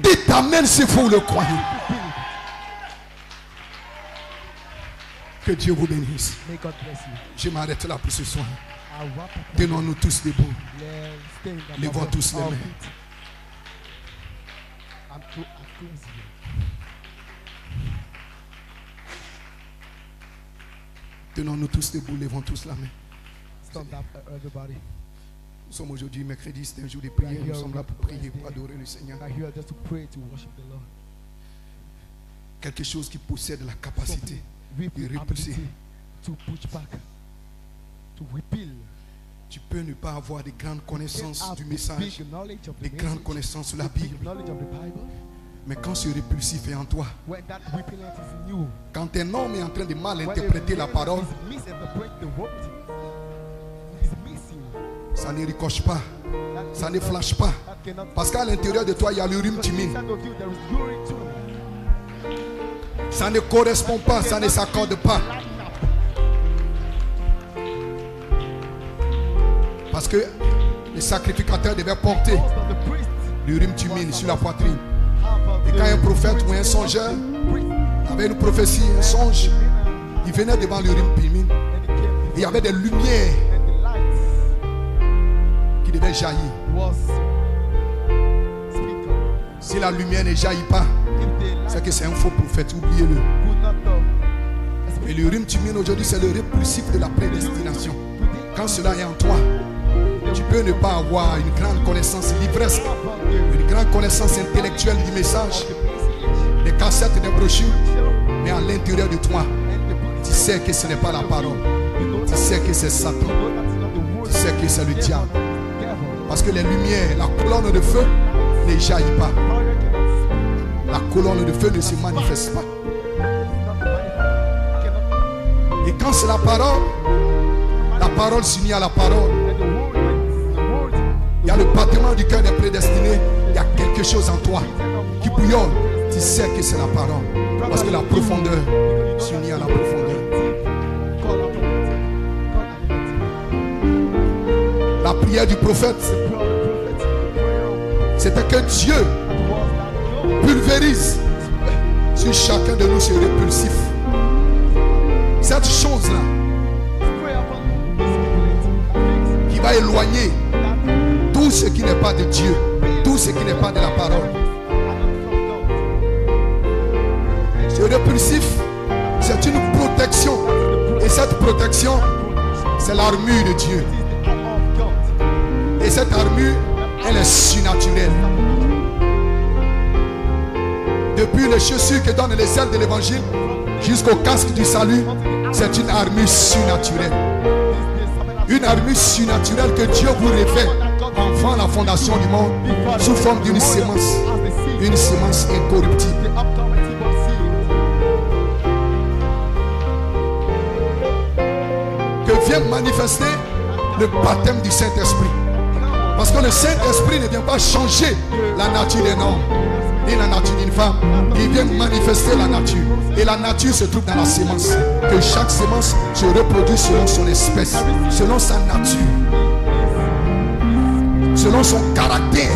Dites amen si vous le croyez. Que Dieu vous bénisse. Je m'arrête là pour ce soir. Tenons-nous tous debout. Levons tous les mains. Tenons-nous tous debout, levons tous la main. Nous sommes aujourd'hui mercredi, c'est un jour de prière. Nous sommes là pour prier, pour adorer le Seigneur. Quelque chose qui possède la capacité de repulser. Tu peux ne pas avoir de grandes connaissances du message, de grandes connaissances sur la Bible. Mais quand ce répulsif est en toi, quand un homme est en train de mal interpréter la parole, ça ne ricoche pas, ça ne flash pas. Parce qu'à l'intérieur de toi, il y a l'urim timine. Ça ne correspond pas, ça ne s'accorde pas. Parce que le sacrificateur devait porter l'urim timine sur la poitrine. Et quand un prophète ou un songeur avait une prophétie, un songe, il venait devant l'urim timine. Il y avait des lumières qui devaient jaillir. Si la lumière ne jaillit pas, c'est que c'est un faux prophète, oubliez-le. Et l'urim timine aujourd'hui, c'est le répulsif de la prédestination. Quand cela est en toi, tu peux ne pas avoir une grande connaissance livresque, une grande connaissance intellectuelle du message, des cassettes, des brochures. Mais à l'intérieur de toi, tu sais que ce n'est pas la parole. Tu sais que c'est Satan. Tu sais que c'est le diable. Parce que les lumières, la colonne de feu ne jaillit pas. La colonne de feu ne se manifeste pas. Et quand c'est la parole s'unit à la parole. Il y a le battement du cœur des prédestinés. Il y a quelque chose en toi qui bouillonne. Tu sais que c'est la parole. Parce que la profondeur s'unit à la profondeur. La prière du prophète, c'était que Dieu pulvérise sur chacun de nous ce répulsif. Cette chose-là qui va éloigner tout ce qui n'est pas de Dieu, tout ce qui n'est pas de la parole. Ce répulsif, c'est une protection. Et cette protection, c'est l'armure de Dieu. Et cette armure, elle est surnaturelle. Depuis les chaussures que donnent les ailes de l'évangile jusqu'au casque du salut, c'est une armure surnaturelle. Une armure surnaturelle que Dieu vous révèle avant la fondation du monde sous forme d'une sémence incorruptible. Que vient manifester le baptême du Saint-Esprit. Parce que le Saint-Esprit ne vient pas changer la nature d'un homme ni la nature d'une femme. Il vient manifester la nature. Et la nature se trouve dans la sémence. Que chaque sémence se reproduit selon son espèce, selon sa nature, selon son caractère,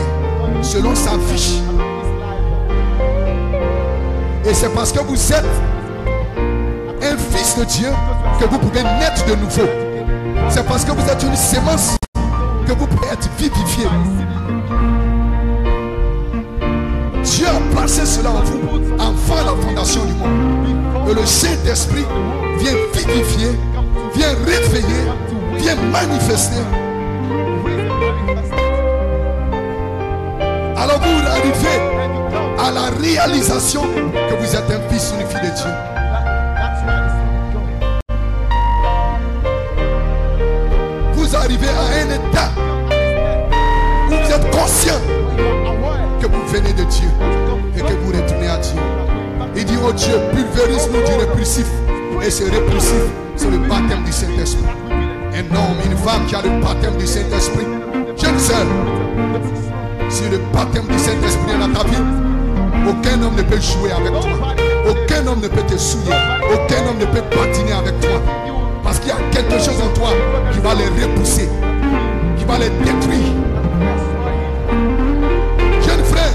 selon sa vie. Et c'est parce que vous êtes un fils de Dieu que vous pouvez naître de nouveau. C'est parce que vous êtes une sémence que vous pouvez être vivifié. Dieu a placé cela en vous avant la fondation du monde. Et le Saint-Esprit vient vivifier, vient réveiller, vient manifester. Alors vous arrivez à la réalisation que vous êtes un fils ou une fille de Dieu. Vous arrivez à un état où vous êtes conscient que vous venez de Dieu et que vous retournez à Dieu. Il dit, oh Dieu, pulvérise-nous du répulsif. Et ce répulsif, c'est le baptême du Saint-Esprit. Un homme, une femme qui a le baptême du Saint-Esprit, jeune sœur, si le baptême du Saint-Esprit est dans ta vie, aucun homme ne peut jouer avec toi. Aucun homme ne peut te souiller. Aucun homme ne peut patiner avec toi. Parce qu'il y a quelque chose en toi qui va les repousser, qui va les détruire. Jeune frère,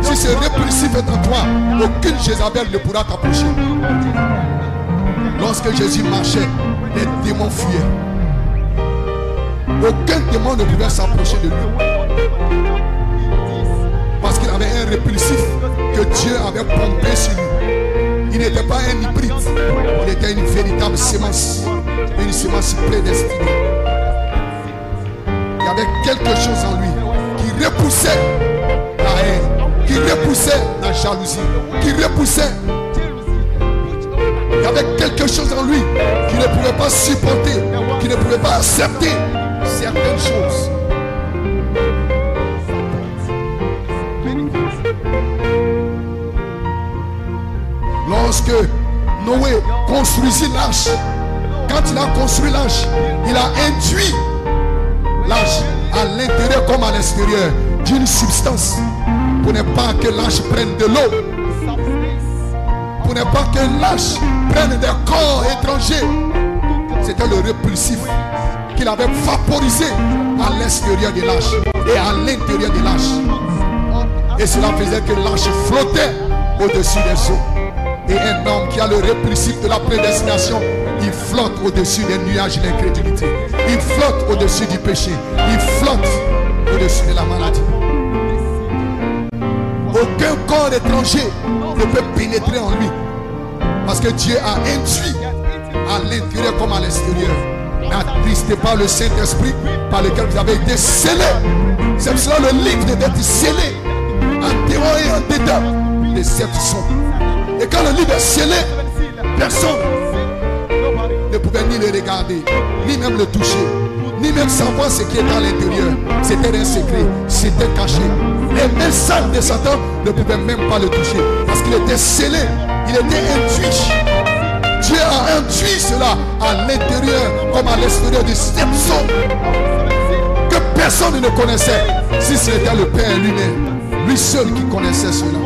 si ce répulsif est en toi, aucune Jézabel ne pourra t'approcher. Lorsque Jésus marchait, les démons fuyaient. Aucun démon ne pouvait s'approcher de lui. Parce qu'il avait un répulsif que Dieu avait pompé sur lui. Il n'était pas un hybride, il était une véritable sémence. Une sémence prédestinée. Il y avait quelque chose en lui qui repoussait la haine, qui repoussait la jalousie, qui repoussait. Il y avait quelque chose en lui qui ne pouvait pas supporter, qui ne pouvait pas accepter certaines choses. Lorsque Noé construisit l'arche, quand il a construit l'arche, il a induit l'arche à l'intérieur comme à l'extérieur d'une substance pour ne pas que l'arche prenne de l'eau, pour ne pas que l'arche prenne des corps étrangers. C'était le répulsif qu'il avait vaporisé à l'extérieur de l'arche et à l'intérieur de l'arche. Et cela faisait que l'arche flottait au-dessus des eaux. Et un homme qui a le répulsif de la prédestination, il flotte au-dessus des nuages de l'incrédulité. Il flotte au-dessus du péché. Il flotte au-dessus de la maladie. Aucun corps étranger ne peut pénétrer en lui. Parce que Dieu a induit à l'intérieur comme à l'extérieur. N'attristez pas le Saint-Esprit par lequel vous avez été scellés. C'est cela le livre d'être scellé en dehors et en dedans. Les sept sont. Et quand le livre est scellé, personne ne pouvait ni le regarder, ni même le toucher, ni même savoir ce qui est à l'intérieur. C'était un secret, c'était caché. Les mains sales de Satan ne pouvaient même pas le toucher, parce qu'il était scellé, il était intuit. Dieu a intuit cela à l'intérieur comme à l'extérieur du septum, que personne ne connaissait, si ce n'était le Père lui-même, lui seul qui connaissait cela.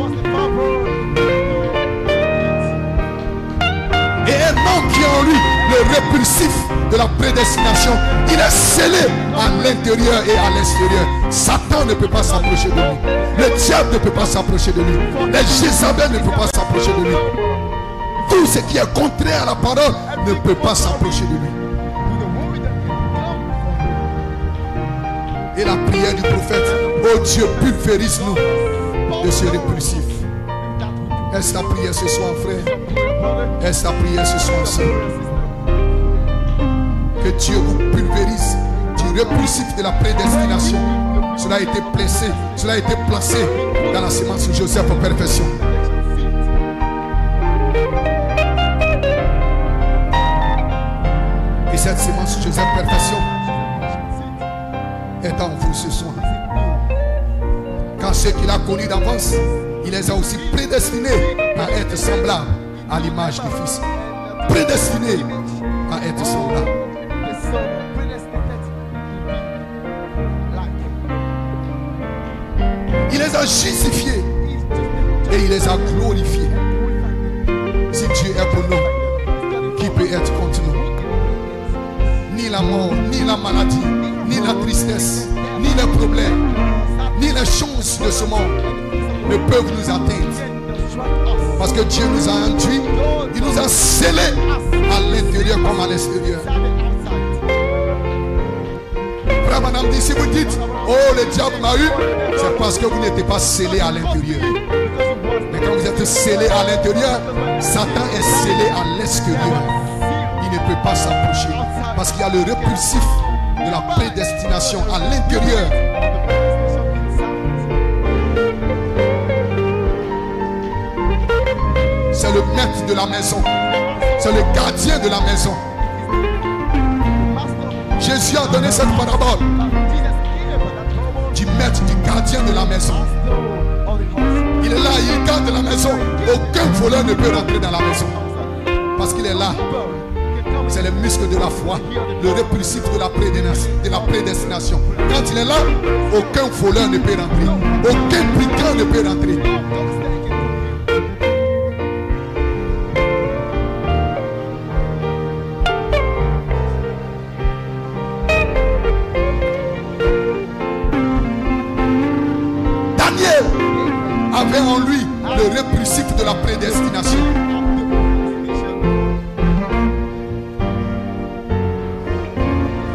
Et un homme qui a en lui le répulsif de la prédestination, il est scellé à l'intérieur et à l'extérieur. Satan ne peut pas s'approcher de lui. Le diable ne peut pas s'approcher de lui. Les Jézabel ne peuvent pas s'approcher de lui. Tout ce qui est contraire à la parole ne peut pas s'approcher de lui. Et la prière du prophète, oh Dieu, pulvérise-nous de ce répulsif. Est-ce ta prière ce soir, frère? Est-ce ta prière ce soir, sœur? Que Dieu vous pulvérise du répulsif de la prédestination. Cela a été placé, dans la sémence de Joseph pour perfection. Et cette sémence de Joseph perfection est en vous ce soir. Car ceux qu'il a connus d'avance, il les a aussi prédestinés à être semblables à l'image du Fils. Prédestinés à être semblables. Il les a justifiés et il les a glorifiés. Si Dieu est pour nous, qui peut être contre nous? Ni la mort, ni la maladie, ni la tristesse, ni les problèmes, ni les choses de ce monde ne peuvent nous atteindre. Parce que Dieu nous a induits, il nous a scellés à l'intérieur comme à l'extérieur. Frère, madame dit, si vous dites, oh le diable m'a eu, c'est parce que vous n'étiez pas scellés à l'intérieur. Mais quand vous êtes scellés à l'intérieur, Satan est scellé à l'extérieur. Il ne peut pas s'approcher parce qu'il y a le répulsif de la prédestination à l'intérieur. C'est le maître de la maison, c'est le gardien de la maison. Jésus a donné cette parabole du maître, du gardien de la maison. Il est là, il garde la maison. Aucun voleur ne peut rentrer dans la maison parce qu'il est là. C'est le muscle de la foi, le répulsif de la prédestination. Quand il est là, aucun voleur ne peut rentrer, aucun brigand ne peut rentrer. Daniel avait en lui le répulsif de la prédestination.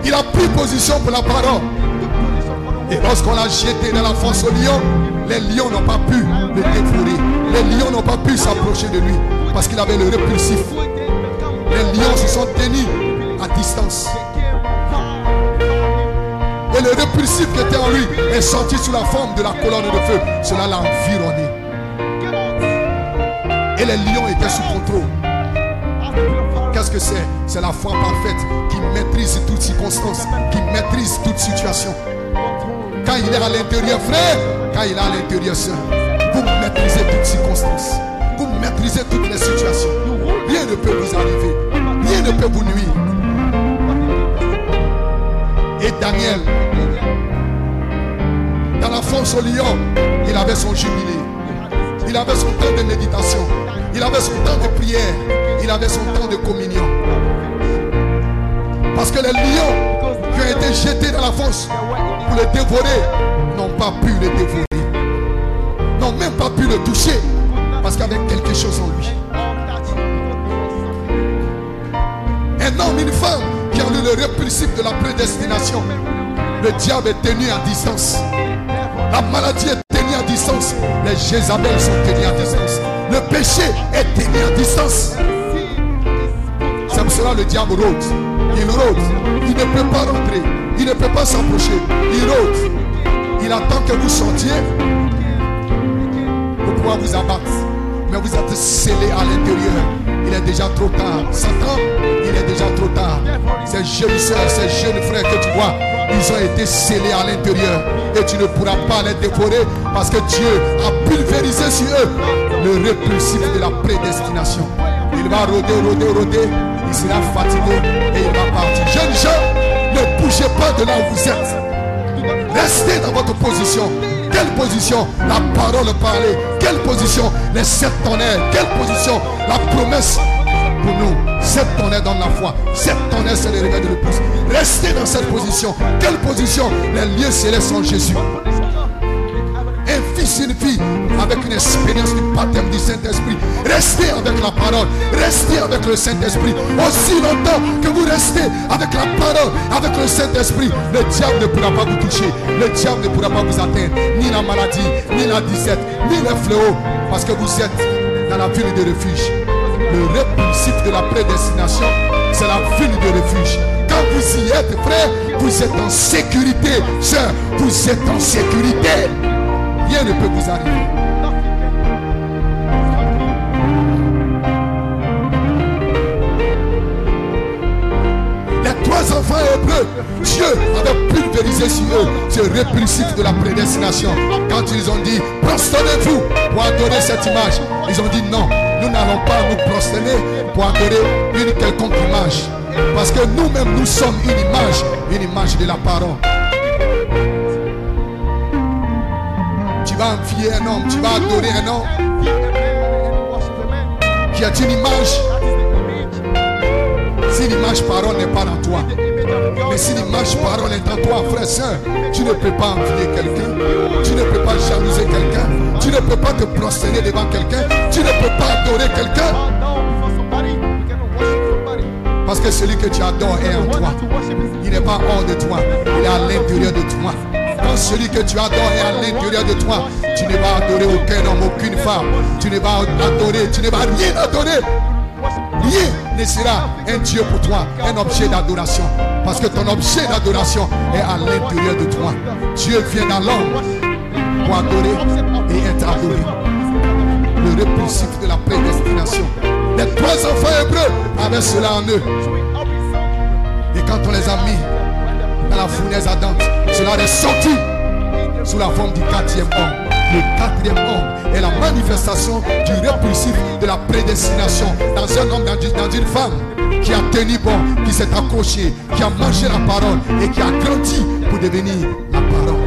Il a pris position pour la parole. Et lorsqu'on l'a jeté dans la fosse aux lions, les lions n'ont pas pu le dévorer. Les lions n'ont pas pu s'approcher de lui parce qu'il avait le répulsif. Les lions se sont tenus à distance. Et le répulsif qui était en lui est sorti sous la forme de la colonne de feu. Cela l'a environné. Et les lions étaient sous contrôle. Qu'est-ce que c'est? C'est la foi parfaite qui maîtrise toutes circonstances, qui maîtrise toute situation. Quand il est à l'intérieur, frère, quand il est à l'intérieur, sœur, vous maîtrisez toutes circonstances, vous maîtrisez toutes les situations. Rien ne peut vous arriver, rien ne peut vous nuire. Et Daniel, dans la fosse au lion, il avait son jubilé, il avait son temps de méditation, il avait son temps de prière, il avait son temps de communion. Parce que les lions qui ont été jetés dans la fosse pour le dévorer n'ont pas pu le dévorer, n'ont même pas pu le toucher parce qu'il y avait quelque chose en lui. Un homme, une femme qui ont eu le répulsif de la prédestination. Le diable est tenu à distance, la maladie est tenue à distance, les Jézabel sont tenus à distance, le péché est tenu à distance. C'est pour cela le diable rôde. Il rôde. Il ne peut pas rentrer. Il ne peut pas s'approcher. Il rôde. Il attend que vous sortiez pour pouvoir vous abattre. Mais vous êtes scellés à l'intérieur il est déjà trop tard. Satan, il est déjà trop tard. Ces jeunes sœurs, ces jeunes frères que tu vois, ils ont été scellés à l'intérieur. Et tu ne pourras pas les dévorer parce que Dieu a pulvérisé sur eux le répulsif de la prédestination. Il va rôder. Il sera fatigué et il va partir. Jeunes gens, ne bougez pas de là où vous êtes. Restez dans votre position. Quelle position? La parole parlée. Quelle position? Les 7 tonnerres. Quelle position? La promesse pour nous. 7 tonnerres dans la foi. 7 tonnerres, c'est le réveil de l'épouse. Restez dans cette position. Quelle position? Les lieux célestes sont Jésus. Un fils, une fille, avec une expérience du baptême du Saint-Esprit. Restez avec la parole. Restez avec le Saint-Esprit. Aussi longtemps que vous restez avec la parole, avec le Saint-Esprit, le diable ne pourra pas vous toucher. Le diable ne pourra pas vous atteindre. Ni la maladie, ni la disette, ni les fléaux. Parce que vous êtes dans la ville de refuge. Le répulsif de la prédestination, c'est la ville de refuge. Quand vous y êtes, frère, vous êtes en sécurité. Sœur, vous êtes en sécurité. Rien ne peut vous arriver. Les 3 enfants hébreux, Dieu avait pulvérisé sur eux ce répulsif de la prédestination. Quand ils ont dit prosternez-vous pour adorer cette image, ils ont dit non, nous n'allons pas nous prosterner pour adorer une quelconque image. Parce que nous-mêmes nous sommes une image de la parole. Tu vas envier un homme, tu vas adorer un homme qui est une image. Si l'image parole n'est pas en toi, mais si l'image parole est en toi, frère, soeur, tu ne peux pas envier quelqu'un, tu ne peux pas jalouser quelqu'un, tu ne peux pas te prosterner devant quelqu'un, tu ne peux pas adorer quelqu'un. Parce que celui que tu adores est en toi. Il n'est pas hors de toi, il est à l'intérieur de toi. Quand celui que tu adores est à l'intérieur de toi, tu ne vas adorer aucun homme, aucune femme. Tu ne vas adorer, tu ne vas rien adorer. Rien ne sera un Dieu pour toi, un objet d'adoration. Parce que ton objet d'adoration est à l'intérieur de toi. Dieu vient dans l'homme pour adorer et être adoré. Le répulsif de la prédestination. Les 3 enfants hébreux avaient cela en eux. Et quand on les a mis dans la fournaise ardente, cela est sorti sous la forme du 4e homme. Le 4e homme est la manifestation du répulsif de la prédestination dans un homme, dans une femme qui a tenu bon, qui s'est accroché, qui a mangé la parole et qui a grandi pour devenir la parole.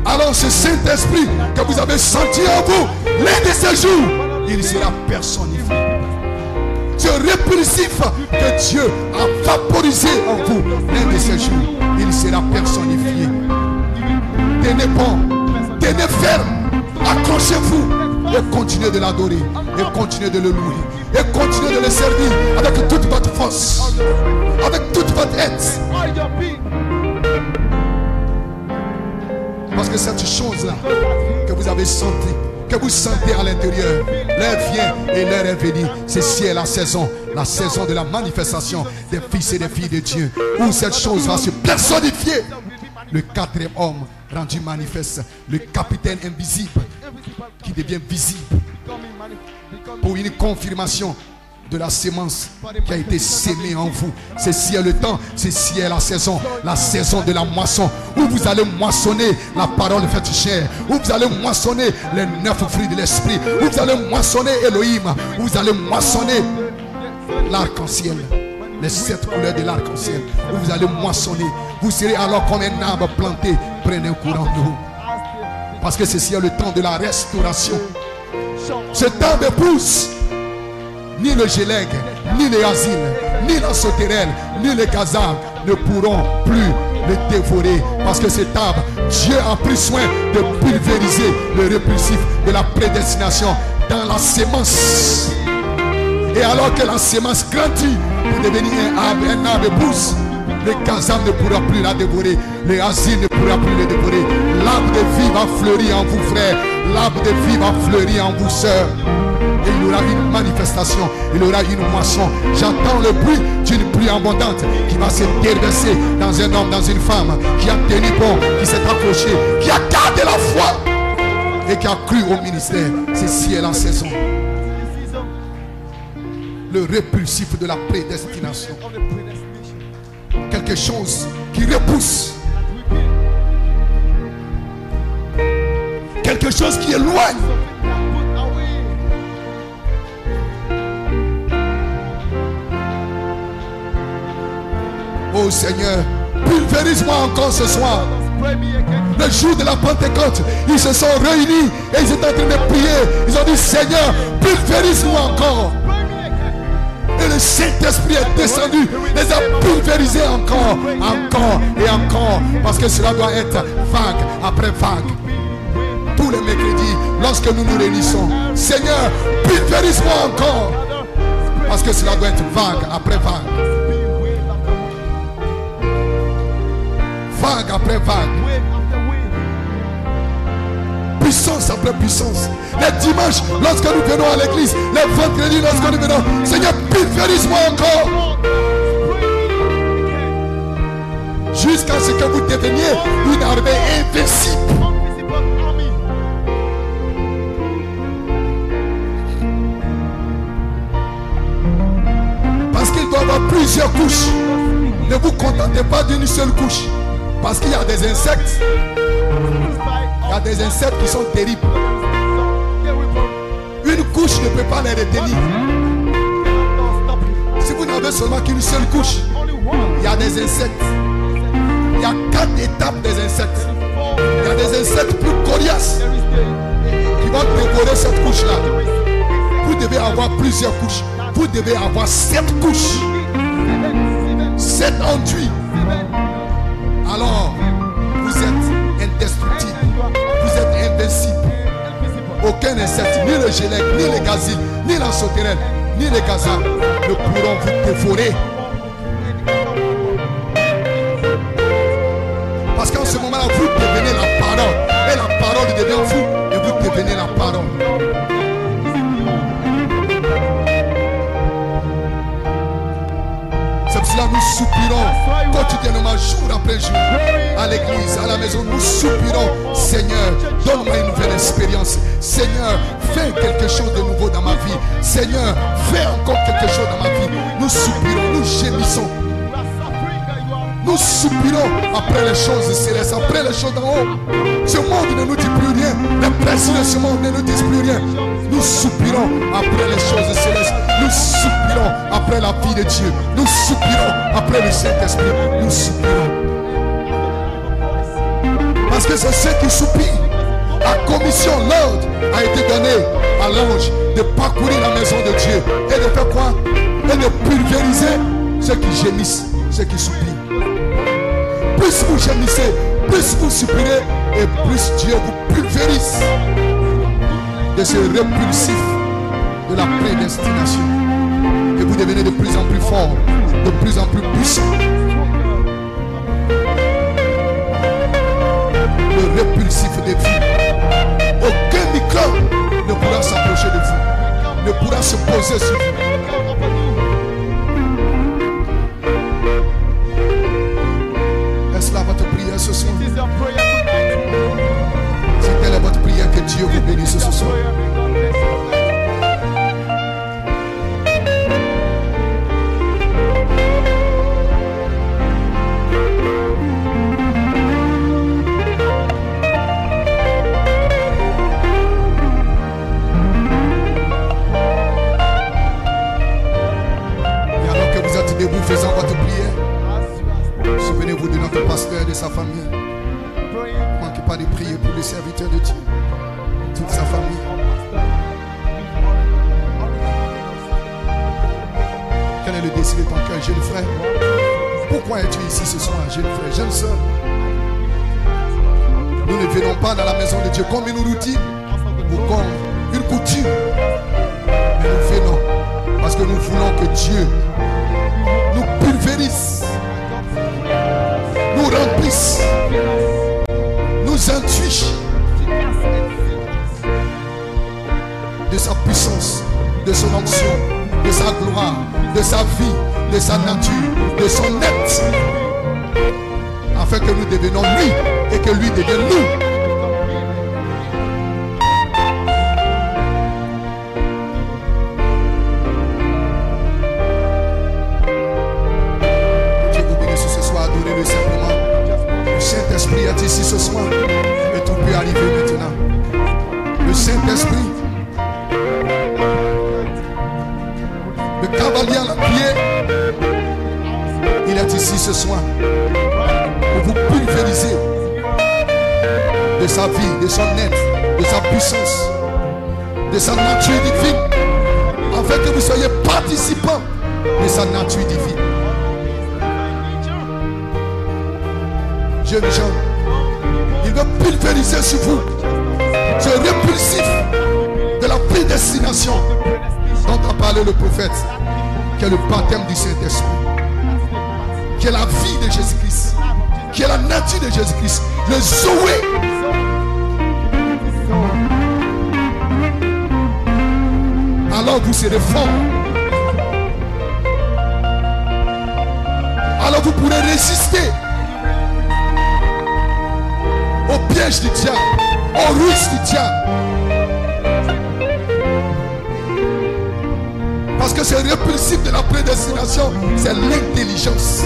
Alors ce Saint-Esprit que vous avez senti en vous, l'un de ces jours, il sera personnifié. Ce répulsif que Dieu a vaporisé en vous, l'un de ces jours, il sera personnifié. Tenez bon, tenez ferme, accrochez-vous et continuez de l'adorer, et continuez de le louer, et continuez de le servir avec toute votre force, avec toute votre être. Parce que cette chose-là que vous avez senti, que vous sentez à l'intérieur, l'heure vient et l'heure est venue. Ceci est la saison de la manifestation des fils et des filles de Dieu, où cette chose va se personnifier. Le 4e homme rendu manifeste, le capitaine invisible qui devient visible pour une confirmation de la sémence qui a été sémée en vous. Ceci est le temps, ceci est la saison de la moisson, où vous allez moissonner la parole faite chair, où vous allez moissonner les 9 fruits de l'esprit, où vous allez moissonner Elohim, où vous allez moissonner l'arc-en-ciel, les 7 couleurs de l'arc-en-ciel, où vous allez moissonner. Vous serez alors comme un arbre planté près d'un courant d'eau. Parce que ceci est le temps de la restauration. Ce temps de pousse, ni le gélègue, ni les asiles, ni la sauterelle, ni les gazards ne pourront plus le dévorer. Parce que cet arbre, Dieu a pris soin de pulvériser le répulsif de la prédestination dans la sémence. Et alors que la sémence grandit pour devenir un arbre pousse, le gazam ne pourra plus la dévorer, le asile ne pourra plus le dévorer. L'arbre de vie va fleurir en vous, frères. L'arbre de vie va fleurir en vous, sœurs. Et il y aura une manifestation, il y aura une moisson. J'entends le bruit d'une pluie abondante qui va se déverser dans un homme, dans une femme qui a tenu bon, qui s'est accroché, qui a gardé la foi et qui a cru au ministère. Ceci est la saison. le répulsif de la prédestination. Quelque chose qui repousse. Quelque chose qui éloigne. Oh Seigneur, pulvérise-moi encore ce soir. Le jour de la Pentecôte, ils se sont réunis et ils étaient en train de prier. Ils ont dit, Seigneur, pulvérise-moi encore. Et le Saint-Esprit est descendu, les a pulvérisés encore, encore et encore. Parce que cela doit être vague après vague. Tous les mercredis, lorsque nous nous réunissons, Seigneur, pulvérise-moi encore. Parce que cela doit être vague après vague. Vague après vague. Puissance après puissance. Les dimanches, lorsque nous venons à l'église, les vendredis, lorsque nous venons, Seigneur, pulvérise-moi encore. Jusqu'à ce que vous deveniez une armée invincible. Parce qu'il doit y avoir plusieurs couches. Ne vous contentez pas d'une seule couche. Parce qu'il y a des insectes. Il y a des insectes qui sont terribles. Une couche ne peut pas les retenir. Si vous n'avez seulement qu'une seule couche, il y a des insectes. Il y a 4 étapes des insectes. Il y a des insectes plus coriaces qui vont dévorer cette couche-là. Vous devez avoir plusieurs couches. Vous devez avoir 7 couches. 7 enduits. Alors, vous êtes indestructible. Vous êtes invincible. Aucun insecte, ni le gélec, ni les gazilles, ni la sauterelle, ni les gazelles ne pourront vous dévorer. Parce qu'en ce moment-là, vous devenez la parole. Et la parole devient vous. Et vous devenez la parole. C'est pour cela que nous soupirons quotidiennement, jour après jour, à l'église, à la maison. Nous soupirons, Seigneur, donne-moi une nouvelle expérience. Seigneur, fais quelque chose de nouveau dans ma vie. Seigneur, fais encore quelque chose dans ma vie. Nous soupirons, nous gémissons. Nous soupirons après les choses célestes, après les choses d'en haut. Ce monde ne nous dit plus rien. Les principes de ce monde ne nous disent plus rien. Nous soupirons après les choses célestes. Nous soupirons après la vie de Dieu. Nous soupirons après le Saint-Esprit. Nous soupirons. Parce que c'est ceux qui soupirent. La commission, l'ordre a été donné à l'ange de parcourir la maison de Dieu. Et de faire quoi? Et de pulvériser ceux qui gémissent, ceux qui soupirent. Plus vous gémissez, plus vous soupirez, et plus Dieu vous pulvérise de ce répulsif de la prédestination. Et vous devenez de plus en plus fort, de plus en plus puissant. Le répulsif de vie. Aucun microbe ne pourra s'approcher de vous, ne pourra se poser sur vous. Est-ce là votre prière ce soir? Si telle est votre prière, que Dieu vous bénisse ce soir. Debout faisant votre prière, souvenez-vous de notre pasteur et de sa famille. Ne manquez pas de prier pour les serviteurs de Dieu, toute sa famille. Quel est le désir de ton cœur, jeune frère? Pourquoi es-tu ici ce soir, jeune frère, jeune soeur? Nous ne venons pas dans la maison de Dieu comme une routine ou comme une coutume, mais nous venons parce que nous voulons que Dieu nous pulvérise, nous remplisse, nous intuige de sa puissance, de son onction, de sa gloire, de sa vie, de sa nature, de son être, afin que nous devenions lui et que lui devienne nous. ce soir. Et tout peut arriver maintenant. Le Saint-Esprit, le cavalier à la pied, il est ici ce soir pour vous pulvériser de sa vie, de son être, de sa puissance, de sa nature divine, afin que vous soyez participants de sa nature divine. Jeunes gens, il veut pulvériser sur vous ce répulsif de la prédestination dont a parlé le prophète, qui est le baptême du Saint-Esprit, qui est la vie de Jésus-Christ, qui est la nature de Jésus-Christ, le Zoé. Alors vous serez forts. Alors vous pourrez résister au piège du diable, au ruse du diable. Parce que c'est répulsif de la prédestination, c'est l'intelligence.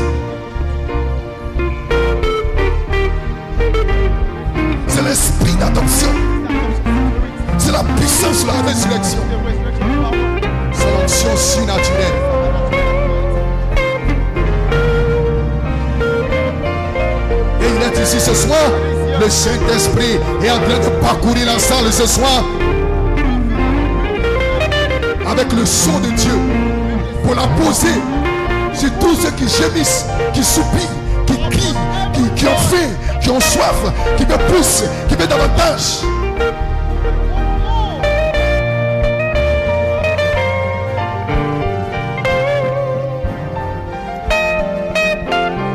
C'est l'esprit d'adoption. C'est la puissance de la résurrection. C'est l'action surnaturelle. Et il est ici ce soir. Le Saint-Esprit est en train de parcourir la salle ce soir avec le son de Dieu pour la poser sur tous ceux qui gémissent, qui soupirent, qui crient, qui ont faim, qui ont soif, qui me poussent, qui veulent davantage.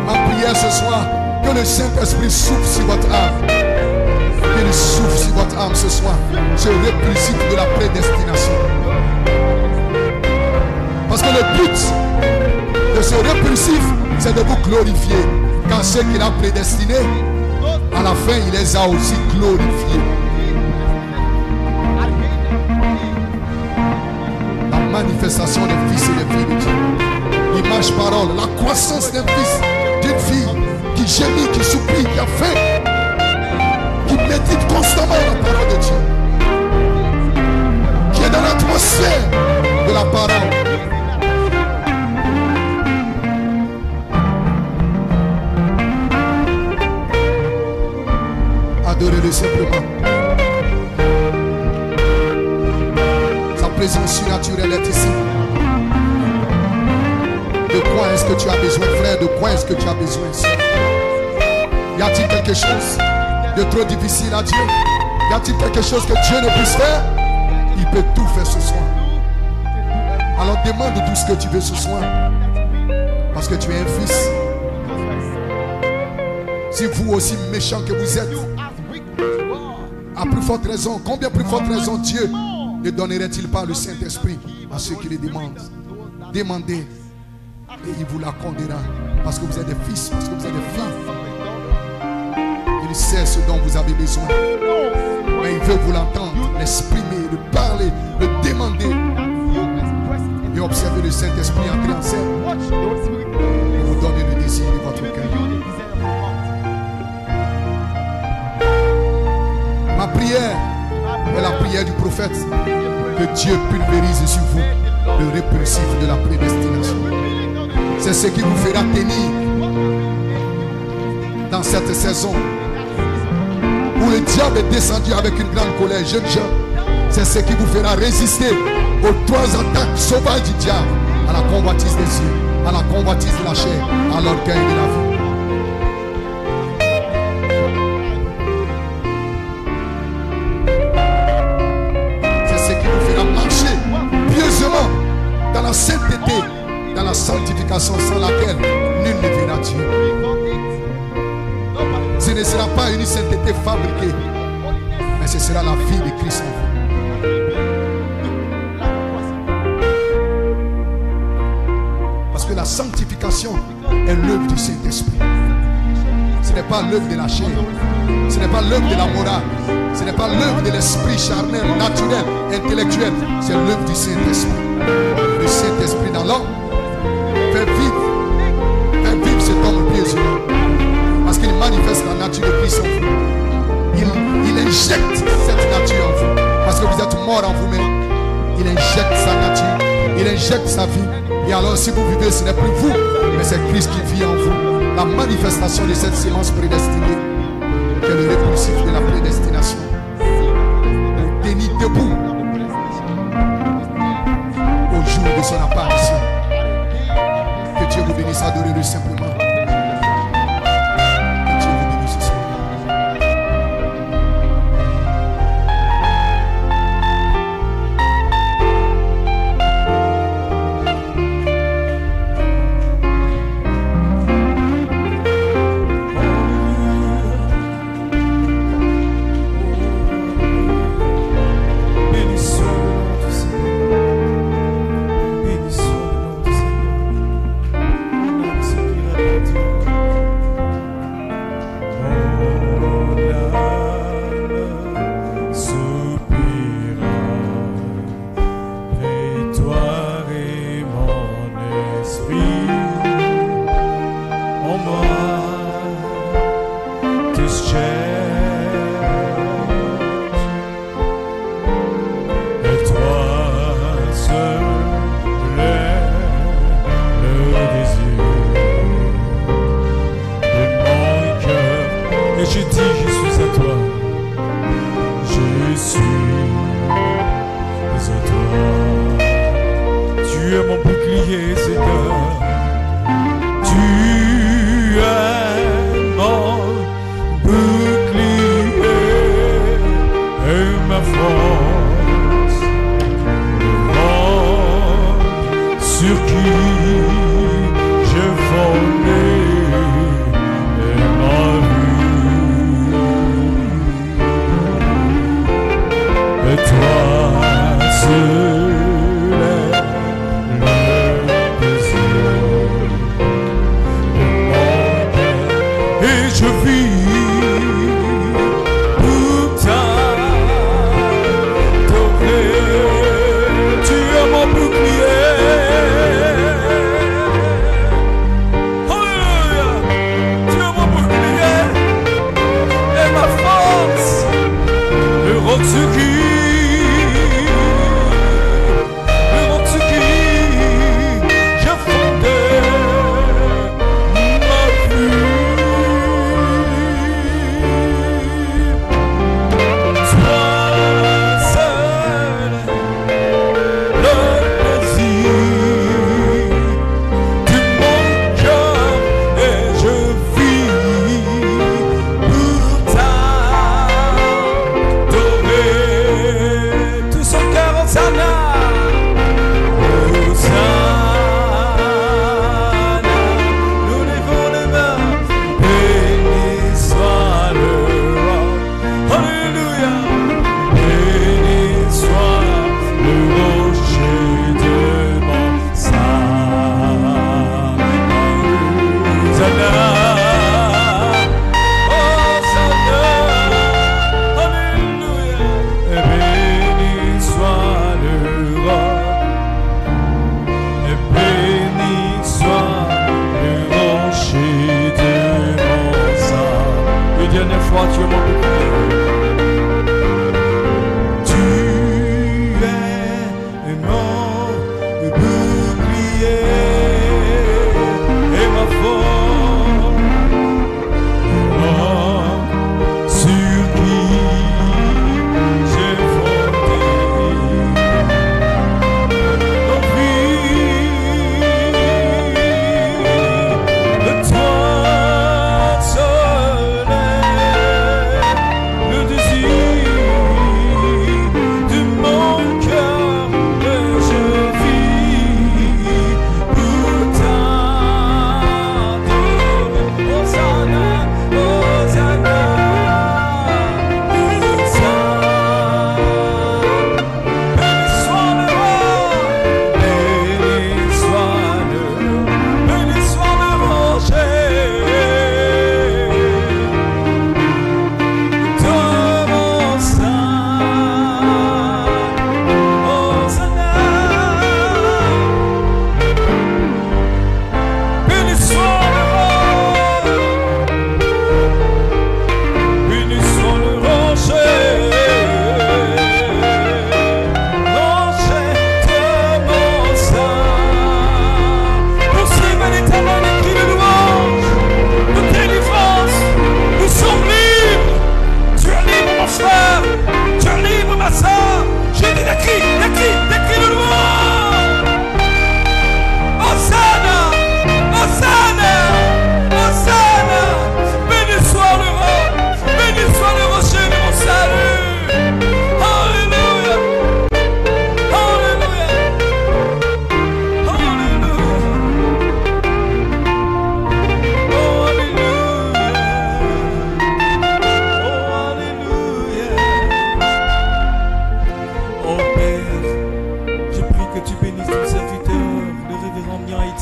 Ma prière ce soir, que le Saint-Esprit souffle sur votre âme. Qu'il souffle sur votre âme ce soir. Ce répulsif de la prédestination. Parce que le but de ce répulsif, c'est de vous glorifier. Car ceux qu'il a prédestinés, à la fin, il les a aussi glorifiés. La manifestation des fils et des filles de Dieu. L'image parole, la croissance d'un fils, d'une fille qui gémit, qui supplie, qui a faim, qui médite constamment la parole de Dieu, qui est dans l'atmosphère de la parole. Adorez-le simplement. Sa présence surnaturelle est ici. De quoi est-ce que tu as besoin, frère? De quoi est-ce que tu as besoin, sœur? Y a-t-il quelque chose de trop difficile à Dieu? Y a-t-il quelque chose que Dieu ne puisse faire? Il peut tout faire ce soir. Alors demande tout ce que tu veux ce soir. Parce que tu es un fils. Si vous aussi méchant que vous êtes, à plus forte raison, combien plus forte raison Dieu ne donnerait-il pas le Saint-Esprit à ceux qui le demandent? Demandez et il vous l'accordera. Parce que vous êtes des fils, parce que vous êtes des filles. Il sait ce dont vous avez besoin. Mais il veut vous l'entendre, l'exprimer, le parler, le demander. Et observer le Saint-Esprit entrer en scène. Et vous donner le désir de votre cœur. Ma prière est la prière du prophète. Que Dieu pulvérise sur vous le répulsif de la prédestination. C'est ce qui vous fera tenir dans cette saison où le diable est descendu avec une grande colère. Jeunes gens, c'est ce qui vous fera résister aux trois attaques sauvages du diable, à la convoitise des yeux, à la convoitise de la chair, à l'orgueil de la vie. Dans la sainteté, dans la sanctification sans laquelle nul ne verra Dieu. Ce ne sera pas une sainteté fabriquée, mais ce sera la vie de Christ en vous. Parce que la sanctification est l'œuvre du Saint-Esprit. Ce n'est pas l'œuvre de la chair, ce n'est pas l'œuvre de la morale, ce n'est pas l'œuvre de l'esprit charnel, naturel, intellectuel, c'est l'œuvre du Saint-Esprit. Le Saint-Esprit dans l'homme fait vivre cet homme pieux sur l'homme. Parce qu'il manifeste la nature de Christ en vous. mort en vous-même. Il injecte sa nature, il injecte sa vie. Et alors si vous vivez, ce n'est plus vous, mais c'est Christ qui vit en vous. La manifestation de cette sémence prédestinée, qui est le répulsif de la prédestination. Vous tenez debout au jour de son apparition. Que Dieu vous bénisse, adorez-le simplement. Hallelujah.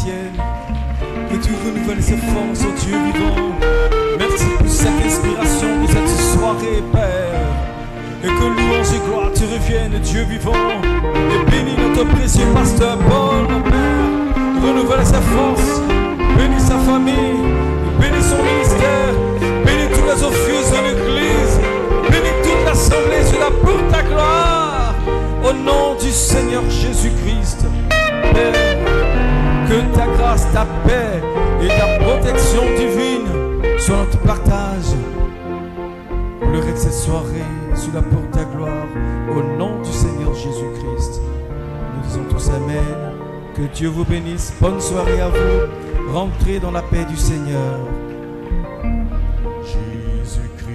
chrétienne. Que tu renouvelles ses forces, oh Dieu vivant. Merci pour cette inspiration de cette soirée, Père. Et que louange et gloire te reviennent, Dieu vivant. Et bénis notre précieux pasteur Paul, Père. Renouvelle sa force, bénis sa famille, bénis son ministère, bénis tous les offices de l'Église, bénis toute l'assemblée, cela pour ta gloire. Au nom du Seigneur Jésus-Christ, Père, que ta grâce, ta paix et ta protection divine soient notre partage. Pour le reste de cette soirée, cela pour ta gloire, au nom du Seigneur Jésus-Christ. Nous disons tous Amen. Que Dieu vous bénisse. Bonne soirée à vous. Rentrez dans la paix du Seigneur. Jésus-Christ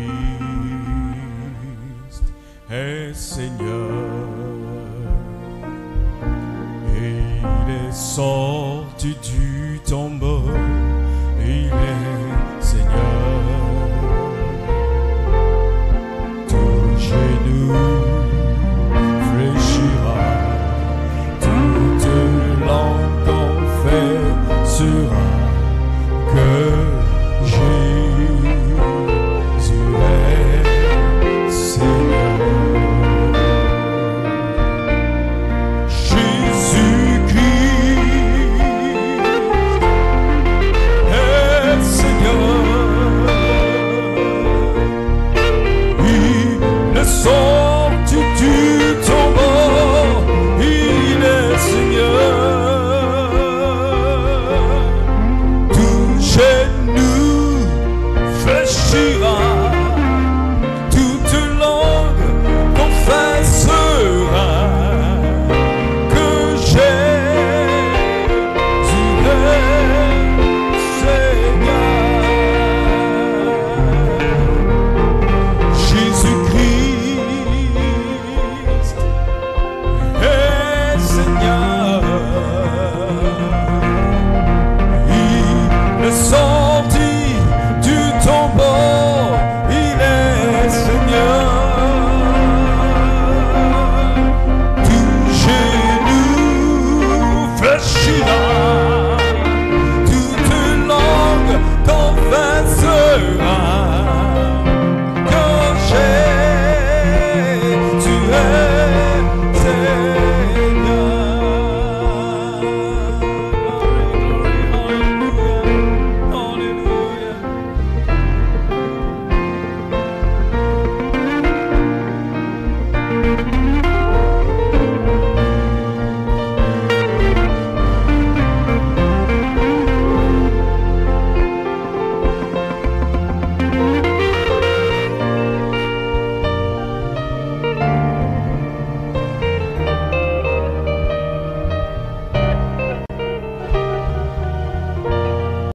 est Seigneur. Et il est sorti du tombeau. Et il est Seigneur. Tout genou fléchira. Langue confessera